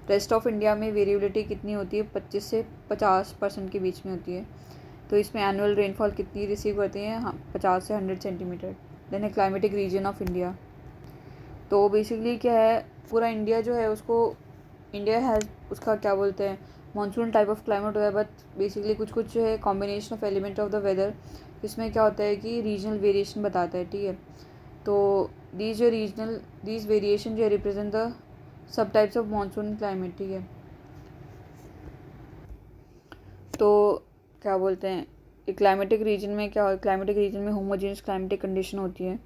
रेस्ट ऑफ इंडिया में वेरिएबिलिटी कितनी होती है, 25 से 50% के बीच में होती है। तो इसमें एनुअल रेनफॉल कितनी रिसीव करते हैं, हाँ 50 से 100 सेंटीमीटर। देन है क्लाइमेटिक रीजन ऑफ इंडिया, तो बेसिकली क्या है पूरा इंडिया जो है उसको, इंडिया हैज़ उसका क्या बोलते हैं मानसून टाइप ऑफ क्लाइमेट होता है, बट बेसिकली कुछ कुछ जो है combination of element of the weather, इसमें क्या होता है कि रीजनल वेरिएशन बताता है, ठीक है। तो दीज वेरिएशन जो है represent the sub types of monsoon climate, ठीक है। तो क्या बोलते हैं क्लाइमेटिक रीजन में क्या, क्लाइमेटिक रीजन में होमोजेनियस क्लाइमेटिक कंडीशन होती है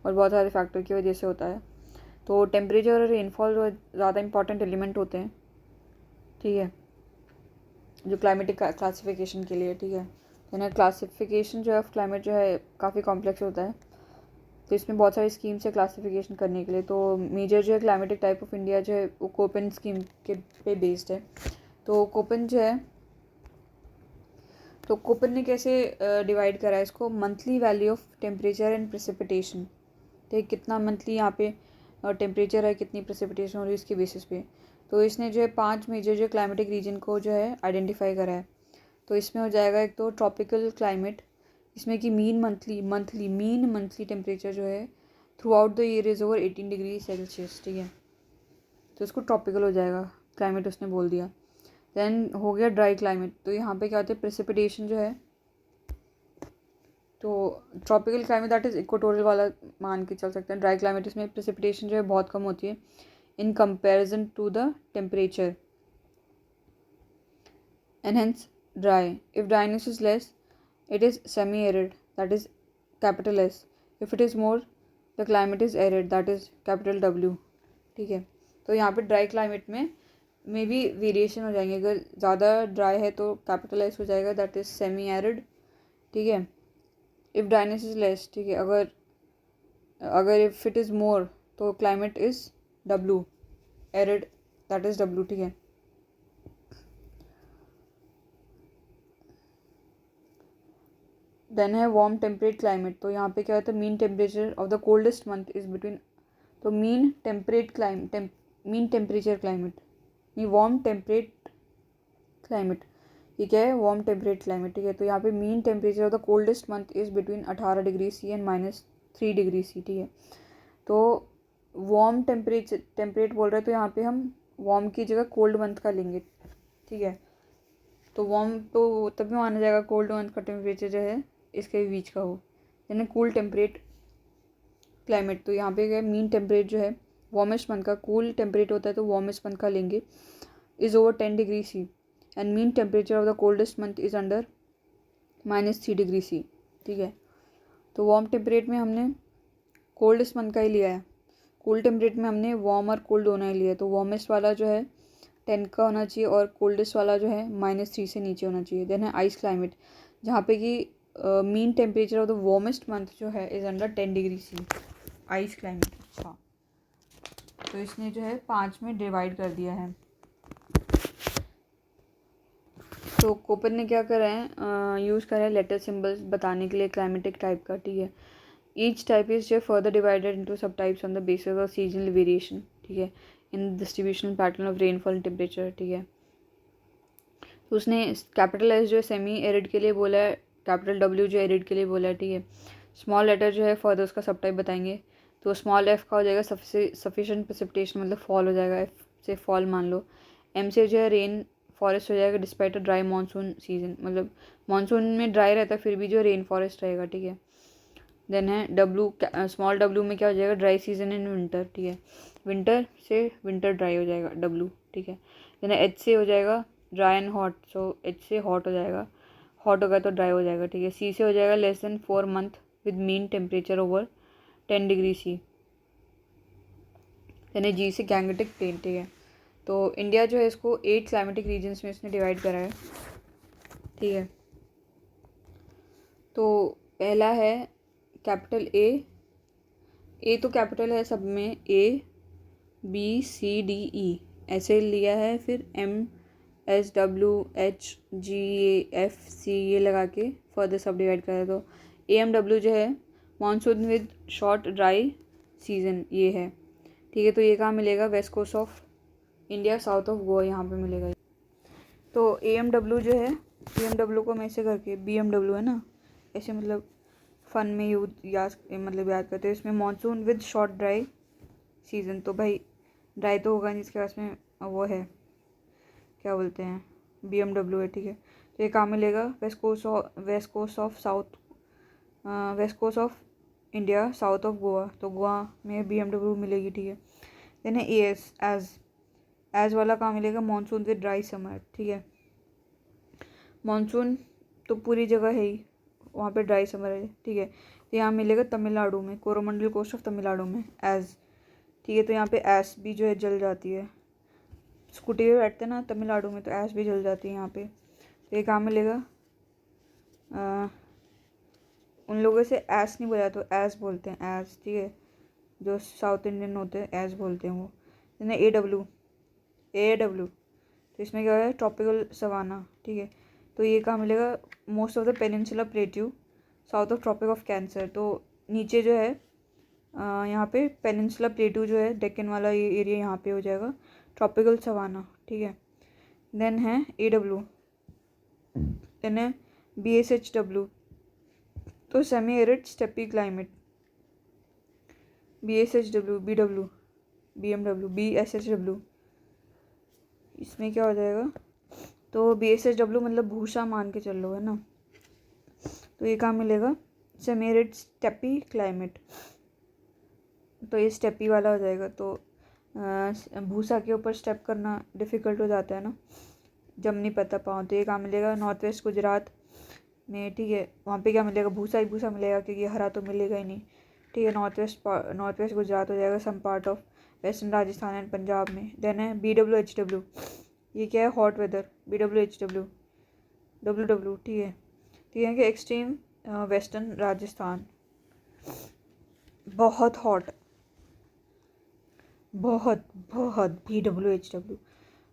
और बहुत सारे फैक्टर की वजह से होता है। तो टेम्परेचर और रेनफॉल जो ज़्यादा इंपॉर्टेंट एलिमेंट होते हैं, ठीक है, जो क्लाइमेटिक क्लासिफिकेशन के लिए, ठीक है। यानी क्लासिफिकेशन जो है ऑफ क्लाइमेट जो है काफ़ी कॉम्प्लेक्स होता है। तो इसमें बहुत सारी स्कीम्स है क्लासिफिकेशन करने के लिए। तो मेजर जो है क्लाइमेटिक टाइप ऑफ इंडिया जो है वो कोपेन स्कीम के पे बेस्ड है। तो कोपेन जो है, तो कोपेन ने कैसे डिवाइड करा है इसको, monthly value of temperature and precipitation. तो कितना मंथली यहाँ पे टेम्परेचर है, कितनी प्रेसिपिटेशन हो रही है, इसके बेसिस पे। तो इसने जो है 5 मेजर जो क्लाइमेटिक रीजन को जो है आइडेंटिफाई करा है। तो इसमें हो जाएगा एक तो ट्रॉपिकल क्लाइमेट, इसमें कि मीन मंथली टेम्परेचर जो है through out the year is over 18 degree Celsius, ठीक है। तो इसको ट्रॉपिकल हो जाएगा क्लाइमेट, उसने बोल दिया। देन हो गया ड्राई क्लाइमेट, तो यहाँ पे क्या होता है, प्रेसिपिटेशन जो है, तो tropical climate that is equatorial वाला मान के चल सकते हैं। ड्राई क्लाइमेट, इसमें प्रेसिपिटेशन जो है बहुत कम होती है in comparison to the temperature, and hence dry. If dryness is less it is semi-arid, that is capital S. if it is more, the climate is arid, that is capital W, ठीक है। तो यहाँ पे dry climate में भी variation हो जाएंगे। अगर ज़्यादा ड्राई है तो कैपिटल एस हो जाएगा, दैट इज़ सेमी एरिड, ठीक है। इफ़ ड्राइनेस इज लेस, ठीक है, अगर इफ़ इट इज़ मोर तो climate is W, arid, that is W, ठीक है। देन है वार्म टेम्परेट क्लाइमेट, तो यहाँ पे क्या होता है, mean temperature of the coldest month is between, तो मीन टेम्परेचर क्लाइमेट, नहीं वार्म टेम्परेट क्लाइमेट, ये क्या है, वार्म टेम्परेट क्लाइमेट, ठीक है। तो यहाँ पे mean temperature of the coldest month is between 18 degree C and -3 degree C, ठीक है। तो वार्म टेम्परेट बोल रहे हैं, तो यहाँ पे हम वार्म की जगह कोल्ड मंथ का लेंगे, ठीक है। तो वार्म तो तभी माना जाएगा कोल्ड मंथ का टेम्परेचर जो है इसके बीच का हो, यानी कूल टेम्परेट क्लाइमेट। तो यहाँ पे क्या मीन टेम्परेट जो है वार्मेस्ट मंथ का, कूल टेम्परेट होता है तो वार्मेस्ट मंथ का लेंगे, is over 10 degree C, and mean temperature of the coldest month is under -3 degree C, ठीक है। तो वार्म टेम्परेट में हमने कोल्डेस्ट मंथ का ही लिया है, कूल टेम्परेट में हमने वार्म और कोल्ड दोनों ही लिया है। तो वार्मेस्ट वाला जो है 10 का होना चाहिए और कोल्डेस्ट वाला जो है -3 से नीचे होना चाहिए। देन है आइस क्लाइमेट, जहाँ पे कि mean temperature of the warmest month जो है is under 10 degree C, ice climate. अच्छा, तो इसने जो है 5 में डिवाइड कर दिया है। तो कोपेन ने क्या करा है, यूज़ करा है लेटर सिंबल्स बताने के लिए क्लाइमेटिक टाइप का, ठीक है। ईच टाइप इज जो फर्दर डिवाइडेड इनटू सब types on the basis of seasonal variation, ठीक है, इन distribution pattern of rainfall temperature, ठीक है। तो उसने कैपिटल एस जो है सेमी एरिड के लिए बोला है, कैपिटल डब्ल्यू जो एरिड के लिए बोला है, ठीक है। स्मॉल लेटर जो है फर्दर उसका सब टाइप बताएंगे। तो स्मॉल एफ का हो जाएगा सफिशिएंट प्रेसिपिटेशन, मतलब फॉल हो जाएगा, एफ से फॉल मान लो। एम से जो है रेन फॉरेस्ट हो जाएगा despite a dry monsoon season, मतलब मानसून में ड्राई रहता है फिर भी जो रेन फॉरेस्ट रहेगा, ठीक है। देन है डब्लू, स्मॉल डब्लू में क्या हो जाएगा, ड्राई सीजन इन विंटर, ठीक है, विंटर से विंटर ड्राई हो जाएगा डब्लू, ठीक है। देन एच से हो जाएगा dry and hot, so H से हॉट हो जाएगा, हॉट होगा तो ड्राई हो जाएगा, ठीक है। सी से हो जाएगा less than 4 month with mean temperature over 10 degree C. यानी जी से गैंगेटिक प्लेन, ठीक है। तो इंडिया जो है इसको 8 क्लाइमेटिक रीजन्स में इसने डिवाइड करा है, ठीक है। तो पहला है कैपिटल ए तो कैपिटल है सब में, A B C D E ऐसे लिया है, फिर MSWHGAFC ये लगा के फर्दर सब डिवाइड करा है। तो AMW जो है monsoon with short dry season, ये है, ठीक है। तो ये कहाँ मिलेगा, west coast of India, south of Goa, यहाँ पे मिलेगा। तो AMW जो है, AMW को हम ऐसे करके, BMW है ना, ऐसे मतलब फन में याद करते हैं। इसमें monsoon with short dry season, तो भाई ड्राई तो होगा नहीं, इसके पास में वो है, क्या बोलते हैं, BMW है, ठीक है। तो ये कहाँ मिलेगा, west coast of India, south of Goa, तो गोवा में BMW मिलेगी, ठीक है। देन है एज वाला कहाँ मिलेगा, मानसून विद ड्राई समर, ठीक है। मानसून तो पूरी जगह है ही, वहाँ पे ड्राई समर है, ठीक है। तो यहाँ मिलेगा तमिलनाडु में, कोरोमंडल कोस्ट ऑफ तमिलनाडु में एज, ठीक है। तो यहाँ पे एस भी जो है जल जाती है, स्कूटी पे बैठते हैं ना तमिलनाडु में, तो एस भी जल जाती है यहाँ पे। तो ये कहाँ मिलेगा, उन लोगों से एस नहीं बोला तो एस बोलते हैं, एस, ठीक है। जो साउथ इंडियन होते हैं एस बोलते हैं वो। देन ए डब्ल्यू, तो इसमें क्या है, ट्रॉपिकल सवाना, ठीक है। तो ये कहाँ मिलेगा, most of the peninsula plateau south of tropic of cancer. तो नीचे जो है यहाँ पे पेनिनसुला प्लेट्यू जो है डेक्कन वाला ये एरिया यहाँ पे हो जाएगा ट्रॉपिकल सवाना, ठीक है। देन है ए डब्ल्यू, देन है बी एस एच डब्ल्यू, तो semi arid steppe climate, B S H W, B W, B M W, B S H W. इसमें क्या हो जाएगा, तो बी एस एच डब्ल्यू मतलब भूसा मान के चल लो, है ना। तो ये कहाँ मिलेगा, सेमी एरिड स्टेपी क्लाइमेट, तो ये स्टेपी वाला हो जाएगा। तो भूसा के ऊपर स्टेप करना डिफ़िकल्ट हो जाता है ना, जब नहीं पता पाऊँ। तो ये कहाँ मिलेगा, नॉर्थ वेस्ट गुजरात में, ठीक है। वहाँ पे क्या मिलेगा, भूसा ही भूसा मिलेगा, क्योंकि हरा तो मिलेगा ही नहीं, ठीक है। नॉर्थ वेस्ट गुजरात हो जाएगा, some part of western Rajasthan and Punjab में। देन है बी डब्ल्यू एच डब्ल्यू, ये क्या है, hot weather, B W H W, W W, ठीक है। ठीक है कि एक्सट्रीम वेस्टर्न राजस्थान, बहुत हॉट, बहुत बहुत, बी डब्ल्यू एच डब्ल्यू,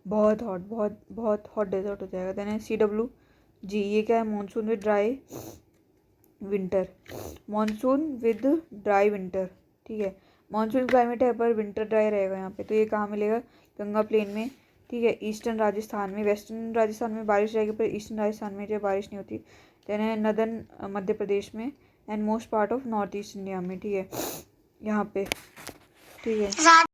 बहुत हॉट, बहुत बहुत हॉट डेजर्ट हो जाएगा। देन है सी डब्ल्यू जी, ये क्या है, monsoon with dry winter, monsoon with dry winter, ठीक है। मानसून क्लाइमेट है पर विंटर ड्राई रहेगा यहाँ पे। तो ये कहाँ मिलेगा, गंगा प्लेन में, ठीक है। ईस्टर्न राजस्थान में, वेस्टर्न राजस्थान में बारिश रहेगी पर ईस्टर्न राजस्थान में जो बारिश नहीं होती। देन है नदर्न मध्य प्रदेश में and most part of north east India में, ठीक है, यहाँ पे, ठीक है।